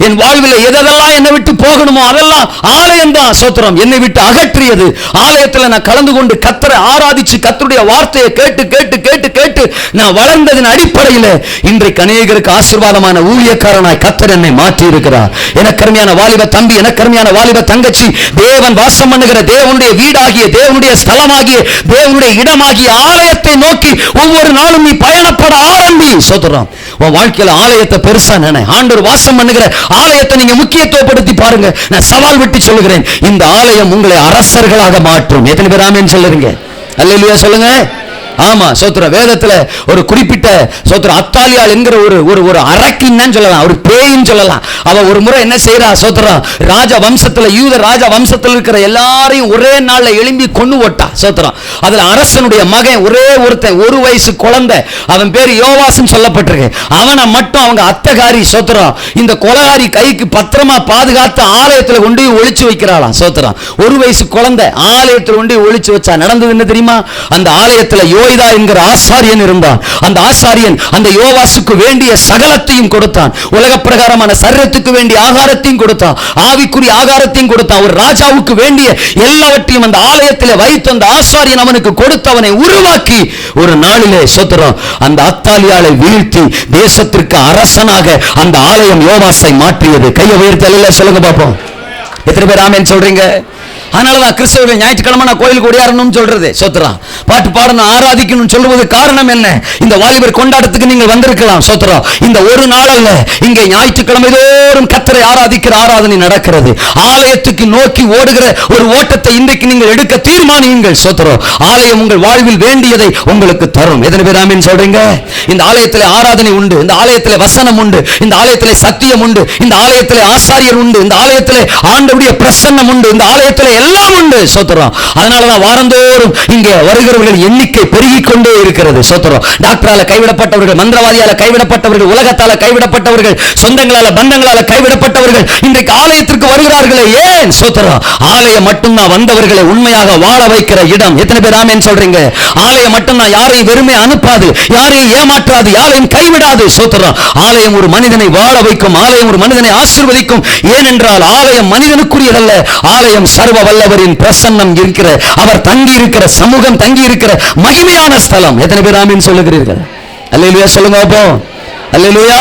என் வாழ்வில் எதெல்லாம் என்னை விட்டு போகணுமோ அதெல்லாம் ஆலயம் தான். சோத்திரம். என்னை விட்டு அகற்றியது ஆலயத்தில் நான் கலந்து கொண்டு கர்த்தரை ஆராதிச்சு கர்த்தருடைய வார்த்தையை கேட்டு கேட்டு கேட்டு கேட்டு நான் வளர்ந்ததின் அடிப்படையில் இன்றைக்கு அநேகருக்கு ஆசீர்வாதமான ஊழியக்காரனாய் கர்த்தர் என்னை மாற்றி இருக்கிறார். எனக்கு அருமையான வாலிப தம்பி, எனக்கு அருமையான வாலிப தங்கச்சி, தேவன் வாசம் பண்ணுகிற தேவனுடைய வீடாகிய, தேவனுடைய ஸ்தலமாகிய, தேவனுடைய இடமாகிய ஆலயத்தை நோக்கி ஒவ்வொரு நாளும் நீ பயணப்பட ஆரம்பி. சோத்திரம். உன் வாழ்க்கையில ஆலயத்தை பெருசா நினை. ஆண்டவர் வாசம் பண்ணுகிற ஆலயத்தை நீங்க முக்கியத்துவப்படுத்தி பாருங்க. நான் சவால் விட்டு சொல்லுகிறேன், இந்த ஆலயம் உங்களை அரசர்களாக மாற்றும். எத்தனை பேர் ஆமென் சொல்லுறீங்க? அல்லேலூயா சொல்லுங்க. ஆமா, சோத்திர. வேதத்துல ஒரு குறிப்பிட்ட சோத்திர அத்தாலியாள் என்கிற ஒரு அரக்கின்னு சொல்லலாம், ஒரு பேயின்னு சொல்லலாம். அவ ஒரு முறை என்ன செய்யறா? சோத்திரம். ராஜ வம்சத்துல, யூத ராஜ வம்சத்துல இருக்கிற எல்லாரையும் ஒரே நாள்ல எழும்பி கொண்டு ஓட்டா. சோத்திரம். அதுல அரசனுடைய மகன் ஒரே ஒருத்தன், ஒரு வயசு குழந்தை, அவன் பேரு யோவாஸ்னு சொல்லப்பட்டிருக்கு. அவனை மட்டும் அவங்க அத்தகாரி சோத்திரம் இந்த கொலகாரி கைக்கு பத்திரமா பாதுகாத்து ஆலயத்துல கொண்டு ஒளிச்சு வைக்கிறாளாம். சோத்திரம். ஒரு வயசு குழந்தை ஆலயத்துல கொண்டு ஒளிச்சு வச்சா. நடந்தது என்ன தெரியுமா? அந்த ஆலயத்துல யோய்தா என்கிற ஆசாரியன் இருந்தான். அந்த ஆசாரியன் அந்த யோவாசுக்கு வேண்டிய சகலத்தையும் கொடுத்தான். உலக பிரகாரமான சரீரத்துக்கு வேண்டிய ஆகாரத்தையும் கொடுத்தான், ஆவிக்குரிய ஆகாரத்தையும் கொடுத்தான். ஒரு ராஜாவுக்கு வேண்டிய எல்லாவற்றையும் அந்த ஆலயத்தில் வைத்து அந்த ஆசாரியன் அவனுக்கு கொடுத்து அவனை உருவாக்கி ஒரு நாளிலே சோத்திரம் அந்த அத்தாலியாளை வீழ்த்தி தேசத்திற்கு அரசனாக அந்த ஆலயம் யோவாசை மாற்றியது. கையை உயர்த்தி அல்லேலூயா சொல்லுங்க பாப்போம். எத்தனை பேர் ஆமென் சொல்றீங்க? அதனாலதான் கிறிஸ்தவர்கள் ஞாயிற்றுக்கிழமை நான் கோயிலுக்கு ஓடியாரணும்னு சொல்றது. சோத்திரம். பாட்டு பாடணும், ஆராதிக்கணும் சொல்லுவது காரணம் என்ன? இந்த வாலிபர் கொண்டாட்டத்துக்கு நீங்கள் வந்திருக்கலாம். சோத்திரம். இந்த ஒரு நாள் அல்ல, இங்கே ஞாயிற்றுக்கிழமை தோறும் கர்த்தரை ஆராதிக்கிற ஆராதனை நடக்கிறது. ஆலயத்துக்கு நோக்கி ஓடுகிற ஒரு ஓட்டத்தை இன்றைக்கு நீங்கள் எடுக்க தீர்மானியுங்கள். சோத்திரம். ஆலயம் உங்கள் வாழ்வில் வேண்டியதை உங்களுக்கு தரும். எத்தனை பேர் ஆமென் சொல்றீங்க? இந்த ஆலயத்தில் ஆராதனை உண்டு, இந்த ஆலயத்தில் வசனம் உண்டு, இந்த ஆலயத்தில் சத்தியம் உண்டு, இந்த ஆலயத்தில் ஆசாரியர் உண்டு, இந்த ஆலயத்தில் ஆண்டவருடைய பிரசன்னம் உண்டு, இந்த ஆலயத்தில் எல்லாம் உண்டு. சோத்திரம். அதனாலதான் வாரந்தோறும் இங்கே வருகிறவர்கள் எண்ணிக்கை பெருகிக் கொண்டே இருக்கிறது. சோத்திரம். டாக்டரால கைவிடப்பட்டவர்கள், மந்திரவாதியால கைவிடப்பட்டவர்கள், உலகத்தால கைவிடப்பட்டவர்கள், சொந்தங்களால பந்தங்களால கைவிடப்பட்டவர்கள் இன்றைக்கு ஆலயத்திற்கு வருகிறார்களே. ஏன்? சோத்திரம். ஆலயம் மட்டும்தான் வந்தவர்களை உண்மையாக வாழ வைக்கிற இடம். எத்தனை பேர் ஆமென் சொல்றீங்க? ஆலயம் மட்டும்தான் யாரையும் வெறுமை அனுப்பாது, யாரையும் ஏமாற்றாது, யாரையும் கைவிடாது. சோத்திரம். ஆலயம் ஒரு மனிதனை வாழ வைக்கும், ஆலயம் ஒரு மனிதனை ஆசீர்வதிக்கும். ஏனென்றால் ஆலயம் மனிதனுக்குரியதல்ல, ஆலயம் சர்வ வல்லவரின் பிரசன்னம் இருக்கிற, அவர் தங்கி இருக்கிற சமூகம், தங்கி இருக்கிற மகிமையான ஸ்தலம். எத்தனை பேர் ஆமென் சொல்லுகிறீர்கள்? அல்லேலூயா சொல்லுங்க அப்போ. அல்லேலூயா.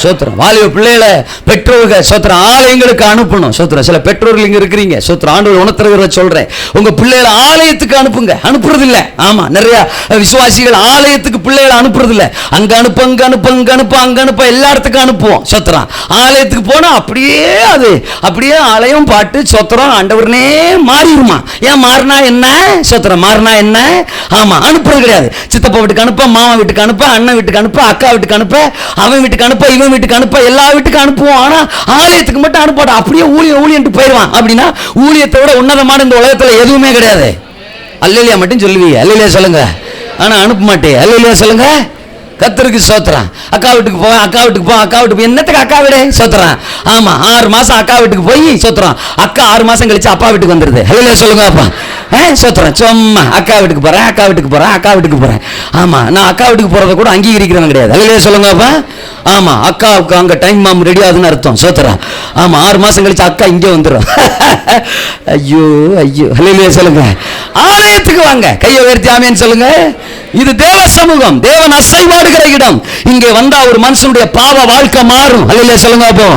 சோத்திரம். வாலிப பிள்ளைகளை பெற்றோர்கள் சோத்திரம் ஆலயங்களுக்கு அனுப்பணும். சோத்திரம். சில பெற்றோர்கள் இங்க இருக்கிறீங்க. சோத்திரம். ஆண்டவர் உணர்த்துறத சொல்றேன், உங்க பிள்ளைகளை ஆலயத்துக்கு அனுப்புங்க. அனுப்புறது இல்ல. ஆமா, நிறைய விசுவாசிகள் ஆலயத்துக்கு பிள்ளைகளை அனுப்புறது இல்ல. அங்க அனுப்ப, அங்க அனுப்ப, அங்க அனுப்ப, அங்க அனுப்ப, எல்லா இடத்துக்கும் அனுப்புவோம். சோத்திரம். ஆலயத்துக்கு போனா அப்படியே அது அப்படியே ஆலயம் பாட்டு சோத்திரம் ஆண்டவர்னே மாறிடுமா. ஏன் மாறினா என்ன? சோத்திரம். மாறினா என்ன? ஆமா, அனுப்புறது கிடையாது. சித்தப்பா வீட்டுக்கு அனுப்ப, மாமா வீட்டுக்கு அனுப்ப, அண்ணன் வீட்டுக்கு அனுப்ப, அக்கா வீட்டுக்கு அனுப்ப, அவன் வீட்டுக்கு அனுப்ப, இவன் வீட்டுக்கு அனுப்ப, எல்லா வீட்டுக்கு அனுப்புவோம். ஆனா ஆலயத்துக்கு மட்டும் அனுப்பாட்டா. அப்படியே ஊழியன்ட்டு போயிடுவான். அப்படின்னா ஊழியத்தை விட உன்னதமான இந்த உலகத்துல எதுவுமே கிடையாது. அல்லேலூயா மட்டும் சொல்லுவீங்க. அல்லேலூயா சொல்லுங்க. ஆனா அனுப்ப மாட்டே. அல்லேலூயா சொல்லுங்க. கர்த்தருக்கு சோத்திரம். அக்கா வீட்டுக்கு போவேன், அக்கா வீட்டுக்கு போவேன், அக்கா வீட்டுக்கு என்னத்துக்கு அக்கா வீடு? சோத்திரம். ஆமா, 6 மாசம் அக்கா வீட்டுக்கு போய் சோத்திரம். அக்கா 6 மாசம் கழிச்சு அப்பா வீட்டுக்கு வந்துருது. அல்லேலூயா சொல்லுங்க அப்பா. சோத்திரம். சும்மா அக்கா வீட்டுக்கு போறேன், அக்கா வீட்டுக்கு போறேன், அக்கா வீட்டுக்கு போறேன். ஆமா, நான் அக்கா வீட்டுக்கு போறதை கூட அங்கீகரிக்கிறவன் கிடையாது. அல்லேலூயா சொல்லுங்க அப்பா. ஆமா, அக்காவுக்கு அங்க டைம் மாம் ரெடி ஆகுதுன்னு அர்த்தம். சோத்திரம். ஆமா, 6 மாசம் கழிச்சு அக்கா இங்கே வந்துடும். ஐயோ ஐயோ. அல்லேலூயா சொல்லுங்க. ஆலயத்துக்கு வாங்க. கையை உயர்த்தி ஆமென் சொல்லுங்க. இது தேவ சமூகம், தேவன் அசைவாடுகிற இடம். இங்கே வந்தா ஒரு மனுஷனுடைய பாவ வாழ்க்கை மாறும். அல்லேலூயா சொல்லுங்க அப்போ.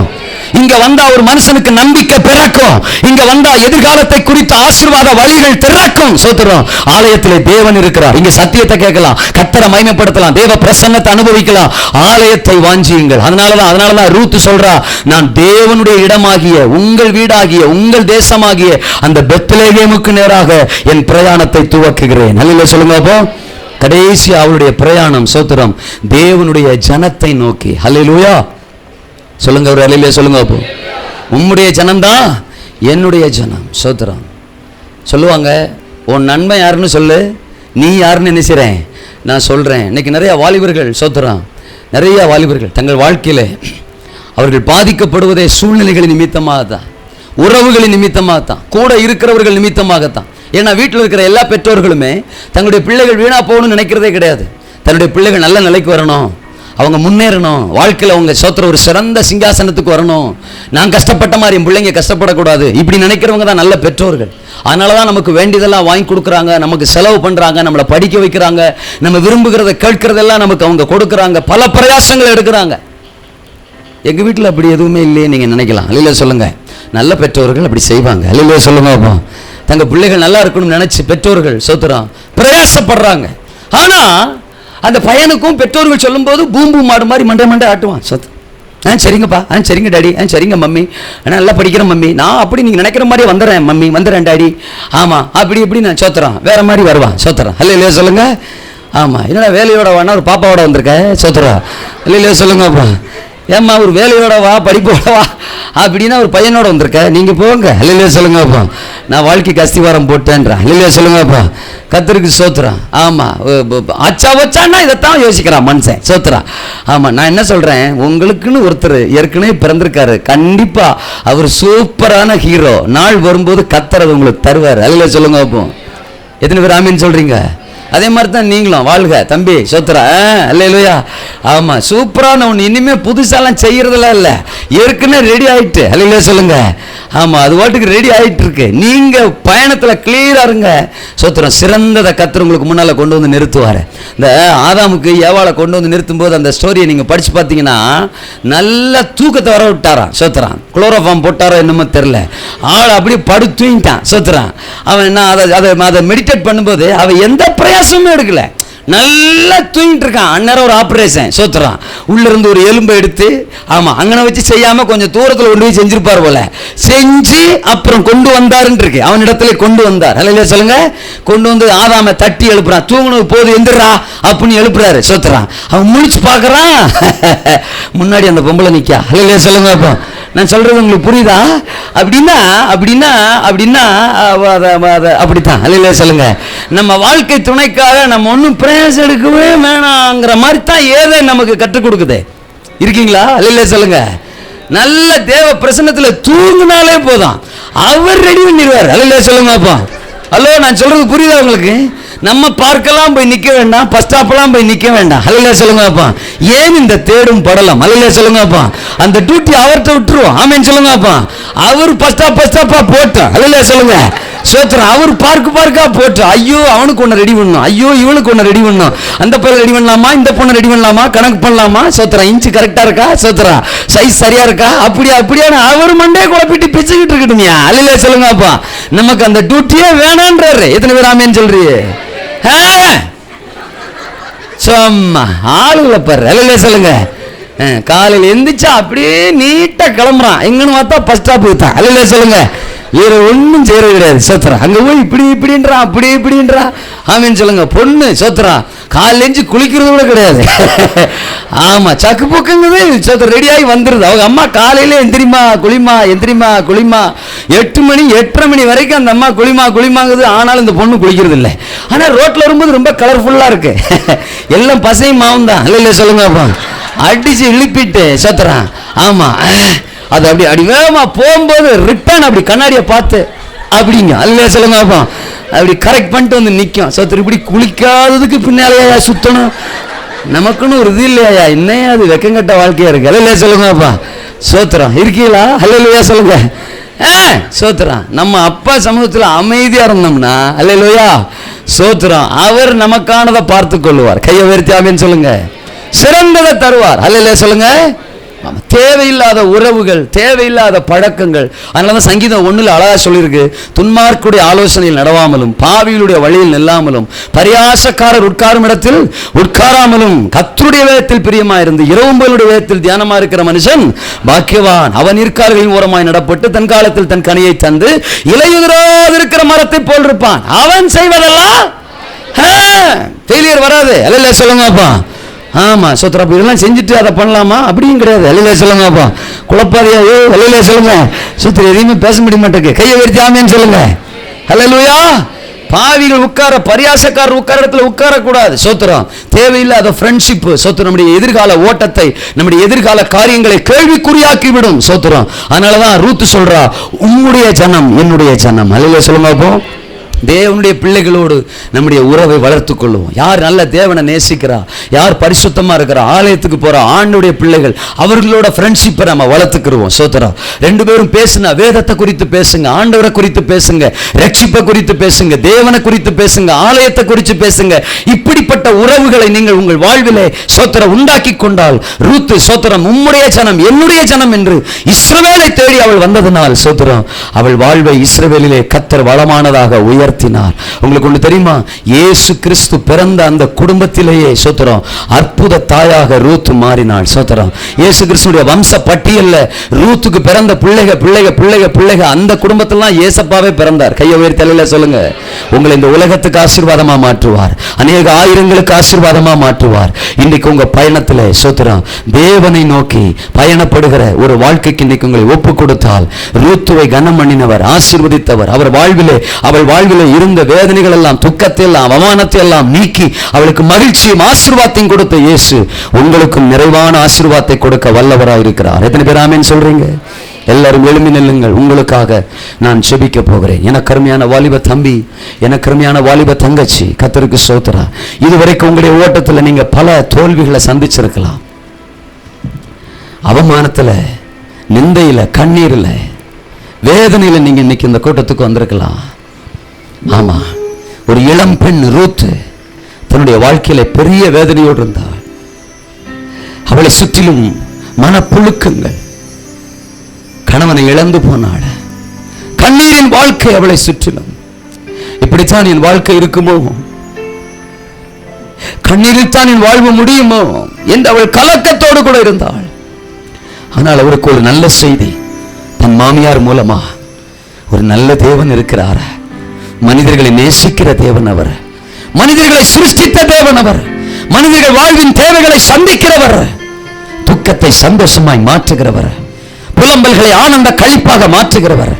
இங்க வந்தா ஒரு மனுஷனுக்கு நம்பிக்கை பிறக்கும். இங்க வந்தா எதிர்காலத்தை குறித்த ஆசீர்வாத வழிகள் திறக்கும். சோத்திரம். ஆலயத்திலே தேவன் இருக்கிறார். இங்க சத்தியத்தை கேட்கலாம், கர்த்தரை மகிமைப்படுத்தலாம், தேவ பிரசன்னத்தை அனுபவிக்கலாம். ஆலயத்தை வாஞ்சியுங்கள். அதனாலதான் ரூத் சொல்றா, நான் தேவனுடைய இடமாகிய, உங்கள் வீடாகிய, உங்கள் தேசமாகிய அந்த பெத்லகேமுக்கு நேராக என் பிரயாணத்தை துவக்குகிறேன். அல்லேலூயா சொல்லுங்க அப்போ. கடைசி அவருடைய பிரயாணம் சோத்திரம் தேவனுடைய ஜனத்தை நோக்கி. அல்லேலூயா சொல்லுங்க. ஒரு அல்லேலூயா சொல்லுங்க அப்போ. உம்முடைய ஜனம்தான் என்னுடைய ஜனம். சோத்திரம். சொல்லுவாங்க, உன் நன்மை யாருன்னு சொல்லு, நீ யாருன்னு நினைக்கிறேன் நான் சொல்கிறேன். இன்னைக்கு நிறைய வாலிபர்கள் சோத்துறான், நிறைய வாலிபர்கள் தங்கள் வாழ்க்கையில் அவர்கள் பாதிக்கப்படுவதே சூழ்நிலைகளின் நிமித்தமாக தான், உறவுகளின் நிமித்தமாக தான், கூட இருக்கிறவர்கள் நிமித்தமாகத்தான். ஏன்னா வீட்டில் இருக்கிற எல்லா பெற்றோர்களுமே தங்களுடைய பிள்ளைகள் வீணாக போகணும்னு நினைக்கிறதே கிடையாது. தன்னுடைய பிள்ளைகள் நல்ல நிலைக்கு வரணும், அவங்க முன்னேறணும், வாழ்க்கையில் அவங்க சோத்திர ஒரு சிறந்த சிங்காசனத்துக்கு வரணும், நான் கஷ்டப்பட்ட மாதிரி என் பிள்ளைங்க கஷ்டப்படக்கூடாது, இப்படி நினைக்கிறவங்க தான் நல்ல பெற்றோர்கள். அதனால தான் நமக்கு வேண்டியதெல்லாம் வாங்கி கொடுக்குறாங்க, நமக்கு செலவு பண்ணுறாங்க, நம்மளை படிக்க வைக்கிறாங்க, நம்ம விரும்புகிறத கேட்கறதெல்லாம் நமக்கு அவங்க கொடுக்குறாங்க, பல பிரயாசங்கள் எடுக்கிறாங்க. எங்கள் வீட்டில் அப்படி எதுவுமே இல்லையே நீங்கள் நினைக்கலாம். அல்லையா சொல்லுங்கள், நல்ல பெற்றோர்கள் அப்படி செய்வாங்க. அல்லையா சொல்லுங்க. அப்போ தங்கள் பிள்ளைகள் நல்லா இருக்கணும்னு நினச்சி பெற்றோர்கள் சோத்துறான் பிரயாசப்படுறாங்க. ஆனால் அந்த பையனுக்கும் பெற்றோர்கள் சொல்லும்போது பூம்பு மாடு மாதிரி மண்டை ஆட்டுவான். சொத்து சரிங்கப்பா, சரிங்க டாடி, சரிங்க மம்மி, நல்லா படிக்கிறேன் மம்மி, நான் அப்படி நீங்கள் நினைக்கிற மாதிரி வந்துடுறேன் மம்மி, வந்துடுறேன் டாடி, ஆமாம் அப்படி இப்படி நான் சோத்துறான், வேற மாதிரி வருவான் சோத்துறான். இல்லையா சொல்லுங்க. ஆமாம், என்னடா வேலையோட வானா ஒரு பாப்பாவோட வந்திருக்கேன் சோத்துறா. இல்லையா சொல்லுங்கப்பா. ஏம்மா ஒரு வேலையோட வா, படிப்போட வா அப்படின்னா ஒரு பையனோட வந்திருக்க, நீங்கள் போங்க. இல்லையா சொல்லுங்கப்பா. நான் வாழ்க்கைக்கு அஸ்திவாரம் போட்டேன்றான். இல்லையா சொல்லுங்கப்பா. கத்தருக்கு சோத்துறான். ஆமாம், ஆச்சா வச்சான்னா இதைத்தான் யோசிக்கிறான் மனுஷன் சோத்துறான். ஆமாம், நான் என்ன சொல்கிறேன், உங்களுக்குன்னு ஒருத்தர் ஏற்கனவே பிறந்திருக்காரு, கண்டிப்பாக அவர் சூப்பரான ஹீரோ, நாள் வரும்போது கத்தர் உங்களுக்கு தருவார். இல்லையா சொல்லுங்க. அப்போ எத்தனை பேர் ஆமீன் சொல்கிறீங்க? அதே மாதிரி தான் நீங்களும் வாழ்க தம்பி சோத்துறா. இல்லையா? ஆமாம், சூப்பரான ஒன்று, இனிமேல் புதுசாலாம் செய்கிறதெல்லாம் இல்லை, ஏற்கனவே ரெடி ஆகிட்டு. இல்லையா சொல்லுங்க. ஆமாம், அது வாட்டுக்கு ரெடி ஆகிட்டு இருக்கு. நீங்கள் பயணத்தில் கிளியராக இருங்க சோத்துறோம். சிறந்ததை கத்தர் உங்களுக்கு முன்னால் கொண்டு வந்து நிறுத்துவார். இந்த ஆதாமுக்கு ஏவாளை கொண்டு வந்து நிறுத்தும் போது அந்த ஸ்டோரியை நீங்கள் படித்து பார்த்தீங்கன்னா நல்ல தூக்கத்தை வர விட்டாரான் சோத்துறான். குளோரோஃபார்ம் போட்டாரோ என்னமோ தெரில, ஆள் அப்படியே படுத்துட்டான் சோத்துறான். அவன் என்ன அதை மெடிடேட் பண்ணும்போது அவன் எந்த பிரயாசமும் எடுக்கல, நல்லா தூங்கிட்டு இருக்கான். அந்நேரம் ஒரு ஆப்ரேஷன் சோத்துறான், உள்ளிருந்து ஒரு எலும்பை எடுத்து, ஆமாம் அங்கனை வச்சு செய்யாமல் கொஞ்சம் தூரத்தில் கொண்டு போய் செஞ்சிருப்பார் போல, செஞ்சு அப்புறம் கொண்டு வந்தாருன்னு இருக்கு. அவனிடத்துல கொண்டு வந்தார். இல்லையா சொல்லுங்க. கொண்டு வந்து ஆதாமை தட்டி எழுப்புறான். தூங்கினது போது எந்திரா அப்படின்னு எழுப்புறாரு சோத்துறான். அவன் முழிச்சு பார்க்கறான், முன்னாடி அந்த பொம்பளை நிற்கா. இல்லையா சொல்லுங்க. அப்போ நான் சொல்றது உங்களுக்கு புரியுதா? அப்படின்னா அப்படின்னா அப்படின்னா அப்படித்தான். இல்லையா சொல்லுங்க. நம்ம வாழ்க்கை துணைக்காக நம்ம ஒன்றும் பிரயாசம் எடுக்கவே வேணாங்கிற மாதிரி தான் ஏதோ நமக்கு கற்றுக் கொடுக்குது. இருக்கீங்களா? இல்லையா சொல்லுங்க. நல்ல தேவ பிரசன்னத்தில் தூங்கினாலே போதும், அவர் ரெடி பண்ணிடுவார். இல்லையா சொல்லுங்க. அப்போ ஹலோ, நான் சொல்றது புரியுதா உங்களுக்கு? நம்ம பார்க்கலாம் போய் நிற்க வேண்டாம், பஸ் ஸ்டாப்லாம் போய் நிற்க வேண்டாம். அல்லையா சொல்லுங்க. அப்பா ஏன் இந்த தேடும் படலாம்? அல்லையா சொல்லுங்க. அப்பா அந்த டியூட்டி அவர்கிட்ட விட்டுருவோம். ஆமேன்னு சொல்லுங்க. அப்பா அவர் பஸ் ஸ்டாப்பா போட்டோம். அல்லையா சொல்லுங்க. சோத்திரம். அவர் பார்க்கா போட்டோம். ஐயோ அவனுக்கு ஒன்று ரெடி பண்ணணும், ஐயோ இவனுக்கு ஒன்று ரெடி பண்ணணும், அந்த பொண்ணை ரெடி பண்ணலாமா, இந்த பொண்ணை ரெடி பண்ணலாமா, கணக்கு பண்ணலாமா, சோத்திரம் இன்ச்சு கரெக்டாக இருக்கா, சோத்திரம் சைஸ் சரியா இருக்கா, அப்படியான அவர் மண்டே குழப்பிட்டு பிச்சுக்கிட்டு இருக்கட்டுமியா. அல்லையா சொல்லுங்க. அப்பா நமக்கு அந்த டியூட்டியே வேணான்றாரு. எத்தனை பேர் ஆமேன்னு சொல்றீங்க? சும்மா ஆளுகளை பாரு. இல்லையா சொல்லுங்க. காலையில் எந்திரிச்சா அப்படியே நீட்டா கிளம்புறான், எங்கன்னு பார்த்தா பஸ் ஸ்டாப்புக்கு தான். இல்லையா சொல்லுங்க. வேற ஒன்றும் செய்யறது கிடையாது சோத்திரம். அங்கே போய் இப்படின்றான், இப்படின்றான். ஆமீன்னு சொல்லுங்க. பொண்ணு சோத்திரம் காலையில் எஞ்சி குளிக்கிறது கூட கிடையாது. ஆமாம், சக்கு பொக்குங்குது சோத்திரம் ரெடி ஆகி வந்துடுது. அவங்க அம்மா காலையில எந்திரிமா குளிமா 8 மணி 8:30 மணி வரைக்கும் அந்த அம்மா குளிமாங்குது. ஆனாலும் இந்த பொண்ணு குளிக்கிறது இல்லை. ஆனால் ரோட்டில் வரும்போது ரொம்ப கலர்ஃபுல்லாக இருக்கு, எல்லாம் பசையும் மாவும் தான். இல்லையா சொல்லுங்க. அப்போ அடிச்சு இழுப்பிட்டு சோத்திரம். ஆமாம், அது அப்படி வேகமாக போகும்போது ரிட்டர்ன் அப்படி கண்ணாடியை பார்த்து அப்படிங்க. அல்லையா சொல்லுங்க. அப்போ அப்படி கரெக்ட் பண்ணிட்டு வந்து நிற்கும் சோத்திரம். இப்படி குளிக்காததுக்கு பின்னாலேயா சுத்தணும், நமக்குன்னு ஒரு இது இல்லையா, இன்னையா அது வெக்கங்கட்ட வாழ்க்கையா இருக்கு. அல்லையா சொல்லுங்க. அப்பா சோத்திரம் இருக்கீங்களா? அல்லையா சொல்லுங்க. சோத்திரம். நம்ம அப்பா சமூகத்தில் அமைதியா இருந்தோம்னா அல்லையா சோத்திரம், அவர் நமக்கானதை பார்த்து கொள்வார். கையை உயர்த்தி ஆமேன்னு சொல்லுங்க. சிறந்ததை தருவார். அல்லையா சொல்லுங்க. தேவையில்லாத உறவுகள், தேவையில்லாத பழக்கங்கள். அதனால சங்கீதம் 1 அழகா சொல்லியிருக்கு, துன்மார்க்குடைய ஆலோசனையில் நடவாமலும் பாவிகளுடைய வழியில் நில்லாமலும் பரியாசக்காரர் உட்காரும் இடத்தில் உட்காராமலும் கர்த்தருடைய வேதத்தில் பிரியமா இருந்து இரவும்பலுடைய வேதத்தில் தியானமா இருக்கிற மனுஷன் பாக்கியவான். அவன் இருக்கார்களின் ஓரமாய் நடப்பட்டு தன் காலத்தில் தன் கனியை தந்து இலையுதிராதிருக்கிற மரத்தை போல் இருப்பான். அவன் செய்வதெல்லாம் ஃபெயிலியர் வராது. அல்லையா சொல்லுங்க. அப்பா ஆமாம் சோத்திரம். அப்படி இதெல்லாம் செஞ்சுட்டு அதை பண்ணலாமா அப்படியும் கிடையாது. அல்லையா சொல்லுங்க. அப்போ குழப்பாதையா? அல்லையா சொல்லுங்க. சோத்திரம் எதையுமே பேச முடிய மாட்டேங்க. கையை உயர்த்தி ஆமேன்னு சொல்லுங்க. அல்லேலூயா. பாவிகள் உட்கார, பரியாசக்காரர் உட்கார இடத்துல உட்காரக்கூடாது. சோத்திரம். தேவையில்லாத ஃப்ரெண்ட்ஷிப் சோத்திரம் நம்முடைய எதிர்கால ஓட்டத்தை, நம்முடைய எதிர்கால காரியங்களை கேள்விக்குறியாக்கி விடும். சோத்திரம். அதனாலதான் ரூத் சொல்றா, உம்முடைய ஜனம் என்னுடைய ஜனம். அல்லேலூயா சொல்லுங்க. அப்போ தேவனுடைய பிள்ளைகளோடு நம்முடைய உறவை வளர்த்துக் கொள்வோம். யார் நல்ல தேவனை நேசிக்கிறா, யார் பரிசுத்தமா இருக்கிறா, ஆலயத்துக்கு போற ஆண்டுடைய பிள்ளைகள், அவர்களோட ஃப்ரெண்ட்ஷிப்பை நம்ம வளர்த்துக்கிடுவோம். சோத்திரம். ரெண்டு பேரும் பேசுனா வேதத்தை குறித்து பேசுங்க, ஆண்டவரை குறித்து பேசுங்க, ரட்சிப்பை குறித்து பேசுங்க, தேவனை குறித்து பேசுங்க, ஆலயத்தை குறித்து பேசுங்க. இப்படிப்பட்ட உறவுகளை நீங்கள் உங்கள் வாழ்விலே சோத்திரம் உண்டாக்கி கொண்டால், ரூத் சோத்திரம் உம்முடைய ஜனம் என்னுடைய ஜனம் என்று இஸ்ரவேலை தேடி அவள் வந்ததனால் சோத்திரம் அவள் வாழ்வை இஸ்ரவேலிலே கர்த்தர் வளமானதாக உயர்த்தினார். உங்களுக்கு ஒன்று தெரியுமா? இயேசு கிறிஸ்து பிறந்த அந்த குடும்பத்திலேயே சோத்திரம் அற்புத தாயாக ரூத் மாறினாள். சோத்திரம். இயேசு கிறிஸ்துடைய வம்ச பட்டியல்ல ரூத்துக்கு பிறந்த பிள்ளைக அந்த குடும்பத்திலாம் ஏசப்பாவே பிறந்தார். கையை உயர்த்தி தலையில சொல்லுங்க. உங்களை இந்த உலகத்துக்கு ஆசீர்வாதமா மாற்றுவார், அநேக ஆயிரங்களுக்கு ஆசீர்வாதமா மாற்றுவார். இன்னைக்கு உங்க பயணத்துல சோத்திரம் தேவனை நோக்கி பயணப்படுகிற ஒரு வாழ்க்கைக்கு இன்னைக்கு உங்களை ஒப்பு கொடுத்தால், ரூத்துவை கனம் பண்ணினவர், ஆசீர்வதித்தவர், அவர் வாழ்விலே அவள் வாழ்விலே இருந்த வேதனைகள் எல்லாம், துக்கத்தை எல்லாம், அவமானத்தை எல்லாம் நீக்கி அவளுக்கு மகிழ்ச்சியும் ஆசீர்வாதத்தையும் கொடுத்த இயேசு உங்களுக்கும் நிறைவான ஆசீர்வாதத்தை கொடுக்க வல்லவராய் இருக்கிறார். எத்தனை பேர் ஆமென் சொல்றீங்க? எல்லாரும் எழும்பி நில்லுங்கள். உங்களுக்காக நான் செபிக்க போகிறேன். எனக்கு அருமையான வாலிப தம்பி, எனக்கு அருமையான வாலிப தங்கச்சி, கர்த்தருக்கு ஸ்தோத்திரம். இதுவரைக்கும் உங்களுடைய ஓட்டத்துல நீங்க பல தோல்விகளை சந்திச்சிருக்கலாம். அவமானத்துல, நிந்தையில, கண்ணீர்ல, வேதனையில நீங்க இன்னைக்கு இந்த கூட்டத்துக்கு வந்திருக்கலாம். ஆமா, ஒரு இளம் பெண் ரூத் தன்னுடைய வாழ்க்கையில பெரிய வேதனையோடு இருந்தாள். அவளை சுற்றிலும் மனப்புழுக்கங்கள், கணவனை இழந்து போனாள், கண்ணீரின் வாழ்க்கை அவளை சுற்றிலும். இப்படித்தான் என் வாழ்க்கை இருக்குமோ, கண்ணீரில் தான் என் வாழ்வு முடியுமோ என்று அவள் கலக்கத்தோடு கூட இருந்தாள். ஆனால் அவருக்கு ஒரு நல்ல செய்தி, தன் மாமியார் மூலமா ஒரு நல்ல தேவன் இருக்கிறார். மனிதர்களை நேசிக்கிற தேவன் அவர், மனிதர்களை சிருஷ்டித்த தேவன் அவர், மனிதர்கள் வாழ்வின் தேவைகளை சந்திக்கிறவர், துக்கத்தை சந்தோஷமாய் மாற்றுகிறவர், புலம்பல்களை ஆனந்த களிப்பாக மாற்றுகிறவர்.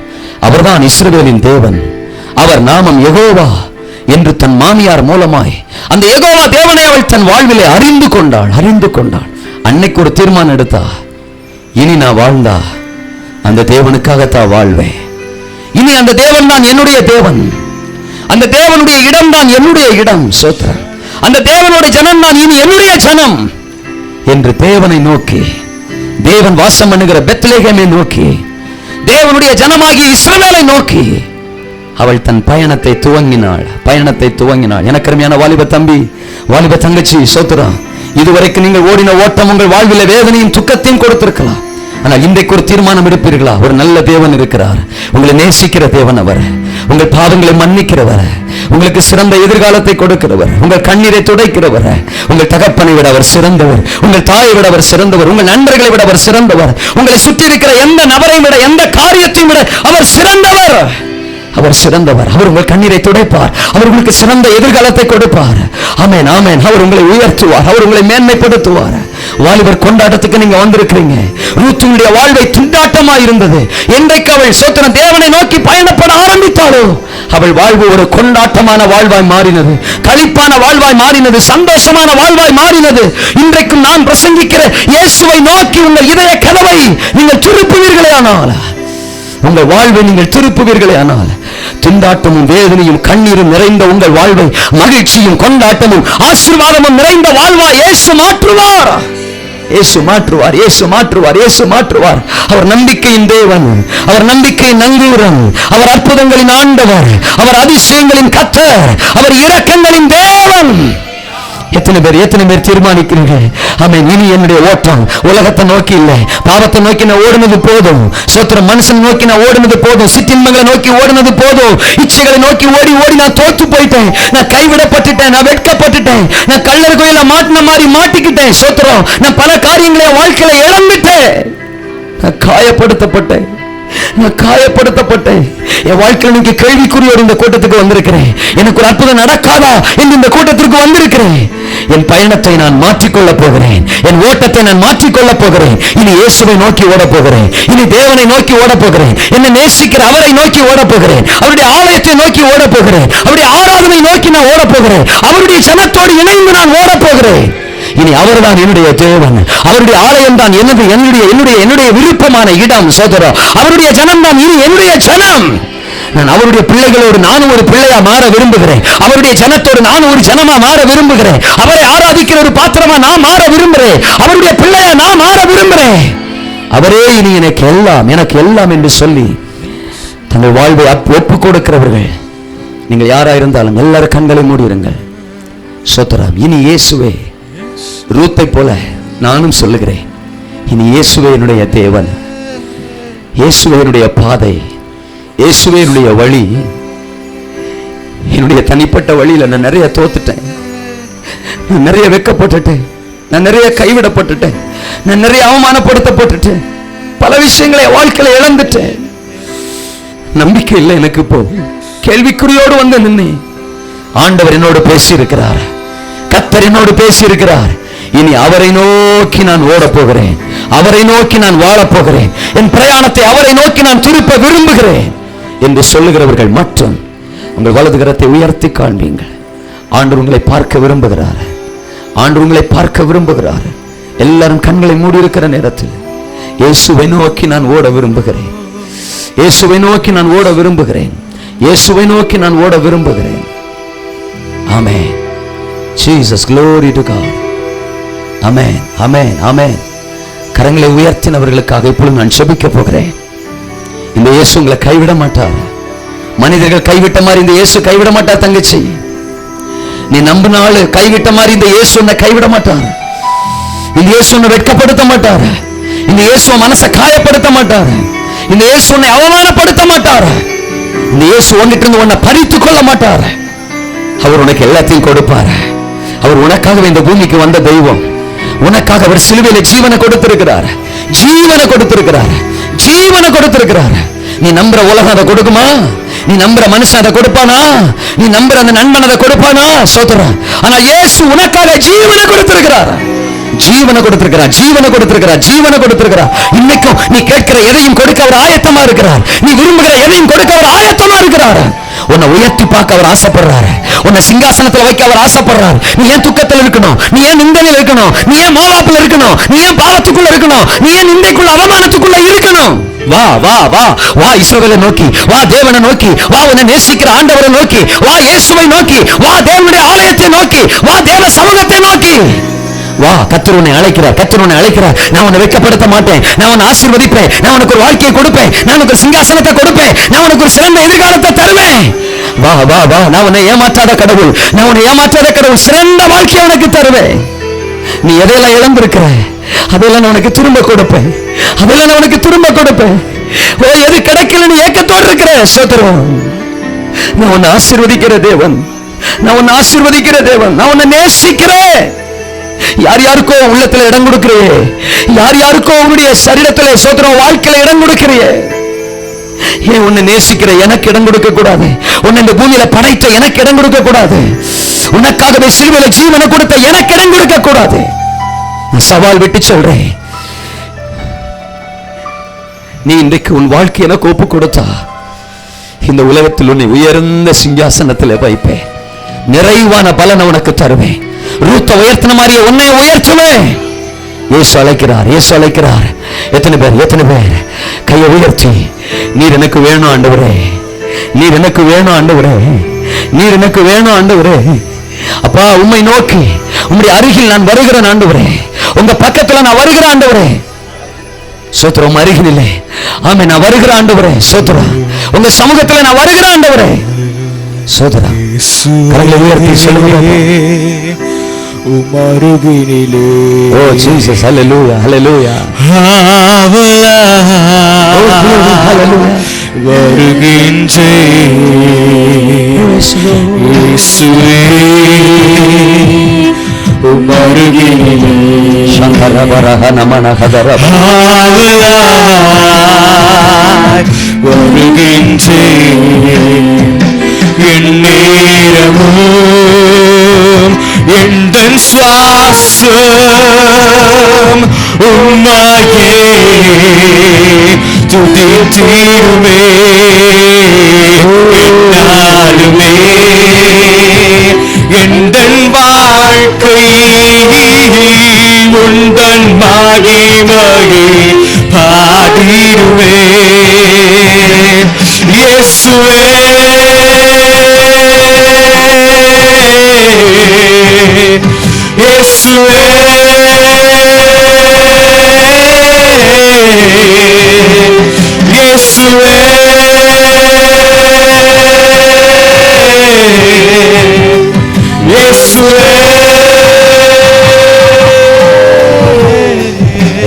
அவர்தான் இஸ்ரவேலின் தேவன். அவர் நாமம் யெகோவா என்று தன் மாமியார் மூலமாய் அந்த யெகோவா தேவனை அவள் தன் வாழ்விலே அறிந்து கொண்டாள். அன்னைக்கு ஒரு தீர்மானம் எடுத்தா, இனி நான் வாழ்ந்தா அந்த தேவனுக்காகத்தான் வாழ்வேன். இனி அந்த தேவன் தான் என்னுடைய தேவன், அந்த தேவனுடைய இடம் தான் என்னுடைய இடம். சோத்திரம். அந்த தேவனுடைய ஜனம் தான் இனி என்னுடைய ஜனம் என்று தேவனை நோக்கி, தேவன் வாசம் பண்ணுகிற பெத்லெகேமை நோக்கி, தேவனுடைய ஜனமாகிய இஸ்ரவேலை நோக்கி அவள் தன் பயணத்தை துவங்கினாள். எனக்கு அருமையான வாலிப தம்பி, வாலிப தங்கச்சி, சோத்திரம். இதுவரைக்கும் நீங்கள் ஓடின ஓட்டம் உங்கள் வாழ்வில வேதனையும் துக்கத்தையும் கொடுத்திருக்கலாம். ஆனால் இன்றைக்கு ஒரு தீர்மானம் எடுப்பீர்களா? ஒரு நல்ல தேவன் இருக்கிறார், உங்களை நேசிக்கிற தேவன் அவர், உங்கள் பாவங்களை மன்னிக்கிறவர், உங்களுக்கு சிறந்த எதிர்காலத்தை கொடுக்கிறவர், உங்கள் கண்ணீரை துடைக்கிறவர். உங்கள் தகப்பனை விட அவர் சிறந்தவர், உங்கள் தாயை விட அவர் சிறந்தவர், உங்கள் நண்பர்களை விட அவர் சிறந்தவர், உங்களை சுற்றி இருக்கிற எந்த நபரையும் விட, எந்த காரியத்தையும் விட அவர் சிறந்தவர். அவர் உங்கள் கண்ணீரை துடைப்பார், அவர் உங்களுக்கு சிறந்த எதிர்காலத்தை கொடுப்பார். ஆமென், ஆமென். அவர் உங்களை உயர்த்துவார், அவர் உங்களை மேன்மைப்படுத்துவார். வாலிபர் கொண்டாட்டத்துக்கு நீங்க வந்திருக்கிறீங்க. ரூத்துடைய வாழ்வை துண்டாட்டமா இருந்தது. என்றைக்கு அவள் சோத்திரம் தேவனை நோக்கி பயணப்பட ஆரம்பித்தாளோ, அவள் வாழ்வு ஒரு கொண்டாட்டமான வாழ்வாய் மாறினது, களிப்பான வாழ்வாய் மாறினது, சந்தோஷமான வாழ்வாய் மாறினது. இன்றைக்கும் நான் பிரசங்கிக்கிற இயேசுவை நோக்கி உங்கள் இதய கதவை நீங்கள் திருப்புவீர்களே ஆனால், உங்கள் வாழ்வை நீங்கள் திருப்புவீர்களே ஆனால், துண்டாட்டமும் வேதனையும் கண்ணீரும் நிறைந்த உங்கள் வாழ்வை மகிழ்ச்சியும் கொண்டாட்டமும் ஆசீர்வாதமும் நிறைந்த வாழ்வா இயேசு மாற்றுவார். அவர் நம்பிக்கையின் தேவன், அவர் நம்பிக்கையின் நங்கூரம், அவர் அற்புதங்களின் ஆண்டவர், அவர் அதிசயங்களின் கர்த்தர், அவர் இரக்கங்களின் தேவன். எத்தனை பேர் தீர்மானிக்கிறீர்கள்? ஆமென். இனி என்னுடைய ஓட்டம் உலகத்தை நோக்கி இல்லை, பாவத்தை நோக்கி நான் ஓடுனது போதும், சோத்திரம் மனுஷன் நோக்கி நான் ஓடுனது போதும், சிற்றின்பங்களை நோக்கி ஓடுனது போதும், இச்சைகளை நோக்கி ஓடி நான் தோற்று போயிட்டேன், நான் கைவிடப்பட்டுட்டேன், நான் வெட்கப்பட்டுட்டேன், நான் கள்ளர் கோயில மாட்டின மாதிரி மாட்டிக்கிட்டேன். சோத்திரம், நான் பல காரியங்களை வாழ்க்கையில இழந்துட்டேன், நான் காயப்படுத்தப்பட்டேன், நான் காயப்படுத்தப்பட்டேன். என் வாழ்க்கையில் இன்னைக்கு கேள்விக்குறியோடு இந்த கூட்டத்துக்கு வந்திருக்கிறேன். எனக்கு ஒரு அற்புதம் நடக்காதா என்று இந்த கூட்டத்திற்கு வந்திருக்கிறேன். என் பயணத்தை நான் மாற்றிக்கொள்ள போகிறேன். என் ஓட்டத்தை நான் மாற்றிக்கொள்ள போகிறேன். இனி இயேசுவை நோக்கி ஓட போகிறேன். இனி தேவனை நோக்கி ஓட போகிறேன். என்னை நேசிக்கிற அவரை நோக்கி ஓட போகிறேன். அவருடைய ஆலயத்தை நோக்கி ஓட போகிறேன். அவருடைய ஆராதனை நோக்கி நான் ஓட போகிறேன். அவருடைய ஜனத்தோடு இணைந்து நான் ஓட போகிறேன். இனி அவர்தான் என்னுடைய தேவன். அவருடைய ஆலயம் தான் என்னுடைய விருப்பமான இடம். சோதரா, அவருடைய ஜனம் தான் இனி என்னுடைய ஜனம். நான் அவருடைய பிள்ளைகளோடு நானும் ஒரு பிள்ளையா மாற விரும்புகிறேன். அவருடைய ஜனத்தோடு நானும் ஒரு ஜனமா மாற விரும்புகிறேன். அவரை ஆராதிக்கிற ஒரு பாத்திரமா நான் மாற விரும்புகிறேன். அவருடைய பிள்ளையா நான் மாற விரும்புகிறேன். அவரே இனி எனக்கு எல்லாம் என்று சொல்லி தங்கள் வாழ்வை ஒப்புக் கொடுக்கிறவர்கள் நீங்கள் யாரா இருந்தாலும் எல்லாரும் கண்களை மூடிருங்கள். சோதராம், இனி இயேசுவே. ரூத்தை போல நானும் சொல்லுகிறேன், இனி இயேசுவே என்னுடைய தேவன், இயேசுவே என்னுடைய பாதை, இயேசுவே என்னுடைய வழி. என்னுடைய தனிப்பட்ட வழியில் நான் நிறைய தோத்துட்டேன். நான் நிறைய வெட்கப்பட்டுட்டேன். நான் நிறைய கைவிடப்பட்டுட்டேன். நான் நிறைய அவமானப்படுத்தப்பட்டுட்டேன். பல விஷயங்களை வாழ்க்கையில இழந்துட்டேன். நம்பிக்கை இல்லை எனக்கு. இப்போ கேள்விக்குறியோடு வந்து நின்று ஆண்டவர் என்னோடு பேசி இருக்கிறார். கர்த்தர் என்னோடு பேசி இருக்கிறார். இனி அவரை நோக்கி நான் ஓட போகிறேன். அவரை நோக்கி நான் வாழ போகிறேன். என் பிரயாணத்தை அவரை நோக்கி நான் திருப்ப விரும்புகிறேன் என்று சொல்லுகிறவர்கள் மற்றும் உங்கள் வலது கரத்தை உயர்த்தி காண்பீங்கள். ஆண்டவர் உங்களை பார்க்க விரும்புகிறார். ஆண்டவர் உங்களை பார்க்க விரும்புகிறார். எல்லாரும் கண்களை மூடி இருக்கிற நேரத்தில் இயேசுவை நோக்கி நான் ஓட விரும்புகிறேன். இயேசுவை நோக்கி நான் ஓட விரும்புகிறேன். இயேசுவை நோக்கி நான் ஓட விரும்புகிறேன். ஆமென். Jesus, glory to God. ஆமென், ஆமென், ஆமென். கரங்களை உயர்த்தினவர்களுக்காக இப்பொழுது நான் ஜெபிக்க போகிறேன். இந்த இயேசு உங்களை கைவிட மாட்டார். மனிதர்கள் கைவிட்ட மாதிரி இந்த இயேசு கைவிட மாட்டார். தங்கச்சி, நீ நம்பினால கைவிட்ட மாதிரி இந்த இயேசு உன்னை கைவிட மாட்டார். இந்த இயேசு உன்னை வெட்கப்படுத்த மாட்டார். இந்த இயேசு மனசை காயப்படுத்த மாட்டார். இந்த இயேசு உன்னை அவமானப்படுத்த மாட்டார். இந்த இயேசு உன்கிட்ட இருந்து உன்னை பறித்து கொள்ள மாட்டார். அவர் உனக்கு எல்லாத்தையும் கொடுப்பார். அவர் உனக்காக இந்த பூமிக்கு வந்த தெய்வம். உனக்காக அவர் சிலுவையில ஜீவனை கொடுத்திருக்கிறார். ஜீவனை கொடுத்திருக்கிறார். ஜீவனை கொடுத்திருக்கிறார். நீ நம்புற உலகம் அதை கொடுக்குமா? நீ நம்புற மனுஷன் அதை கொடுப்பானா? நீ நம்புற அந்த நண்பன் அதை கொடுப்பானா? சோதரா, ஆனா இயேசு உனக்காக ஜீவனை கொடுத்திருக்கிறார். ஜீவனை கொடுத்திருக்கிறார். ஜீவனை கொடுத்திருக்கிறார். ஜீவனை கொடுத்திருக்கிறார். இன்னைக்கும் நீ கேட்கிற எதையும் கொடுக்க அவர் ஆயத்தமா இருக்கிறார். நீ விரும்புகிற எதையும் கொடுக்க அவர் ஆயத்தமா இருக்கிறார். உன்னை உயர்த்தி பார்க்க அவர் ஆசைப்படுறாரு. உன்னை சிங்காசனத்துல வைக்க அவர் ஆசைப்படுறாரு. நீ ஏன் துக்கத்தில் இருக்கணும்? நீ ஏன் நிந்தையில் இருக்கணும்? நீ ஏன் மோவாப்புல இருக்கணும்? நீ ஏன் பாவத்துக்குள்ள இருக்கணும்? நீ ஏன் நிந்தைக்குள்ள அவமானத்துக்குள்ள இருக்கணும்? வா வா வா வா, இஸ்ரவேலை நோக்கி வா, தேவனை நோக்கி வா, உன்னை நேசிக்கிற ஆண்டவரை நோக்கி வா, இயேசுவை நோக்கி வா, தேவனுடைய ஆலயத்தை நோக்கி வா, தேவ சமூகத்தை நோக்கி வா. கர்த்தர் உன்னை அழைக்கிறார். கர்த்தர் உன்னை அழைக்கிறார். நான் உன்னை வெட்கப்படுத்த மாட்டேன். நான் உன்னை ஆசீர்வதிப்பேன். நான் உனக்கு ஒரு வாழ்க்கையை கொடுப்பேன். நான் உனக்கு சிங்காசனத்தை கொடுப்பேன். நான் உனக்கு ஒரு சிறந்த எதிர்காலத்தை தருவேன். வா வா வா, நான் உன்னை ஏமாற்றாத கடவுள். நான் உன்னை ஏமாற்றாத கடவுள். சிறந்த வாழ்க்கையை உனக்கு தருவேன். நீ எதையெல்லாம் இழந்திருக்கிற அதெல்லாம் நான் உனக்கு திரும்ப கொடுப்பேன். அதெல்லாம் நான் உனக்கு திரும்ப கொடுப்பேன். ஓ, எது கிடைக்கலன்னு ஏக்கத்தோடு இருக்கிற சோதரம், நான் உன்னை ஆசீர்வதிக்கிற தேவன். நான் உன்னை ஆசீர்வதிக்கிற தேவன். நான் உன்னை நேசிக்கிறேன். யார் யாருக்கோ உள்ளத்துல இடம் கொடுக்கிறியே, யார் யாருக்கோ உன்னுடைய சரீரத்திலே சோதரம் வாழ்க்கையில இடம் கொடுக்கிறியே, ஏன் உன்னை நேசிக்கிற எனக்கு இடம் கொடுக்க கூடாது? உன்னை இந்த பூமியில படைத்த எனக்கு இடம் கொடுக்க கூடாது? உனக்காகவே சிலுவையில ஜீவனை கொடுத்த எனக்கு இடம் கொடுக்க கூடாது? சவால் விட்டு சொல்றேன், நீ இன்றைக்கு உன் வாழ்க்கை எனக்கு ஒப்பு கொடுத்தா இந்த உலகத்தில் உன்னை உயர்ந்த சிங்காசனத்தில் வைப்பேன். நிறைவான பலனை உனக்கு தருவேன். ரூத்தை உயர்த்தின மாதிரியே உன்னை உயர்த்துவேன். இயேசு அழைக்கிறார். இயேசு அழைக்கிறார். எத்தனை பேர் கையை உயர்த்தி, நீர் எனக்கு வேணும் ஆண்டவரே, நீர் எனக்கு வேணும் ஆண்டவரே, நீர் எனக்கு வேணும் ஆண்டவரே. அப்பா, உம்மை நோக்கி உம்முடைய அருகில் நான் வருகிறேன் ஆண்டவரே. உங்க பக்கத்துல நான் வருகிறேன் ஆண்டவரே. சோத்ரம் அருகிலே, ஆமே, நான் வருகிறேன் ஆண்டவரே. சோத்ரம் உங்க சமூகத்துல நான் வருகிறேன் ஆண்டவரே. சோத்ரம் கரங்களை உயர்த்தி சொல்லுங்க, உமருகினிலே. ஓ ஜீசஸ், ஹல்லேலூயா, ஹல்லேலூயா, வருகின்றேன் இயேசுவே, உமருகினிலே. சங்கரபரஹ நமன ஹதரப வருகின்றேன். என் நேரமும் எந்தன் சுவாசம் உம்மையே துதித்திடுமே. என்னாலுமே எந்தன் வாழ்க்கை உந்தன் மகிமையை பாடிடுவே. இயேசுவே இயேசுவே இயேசுவே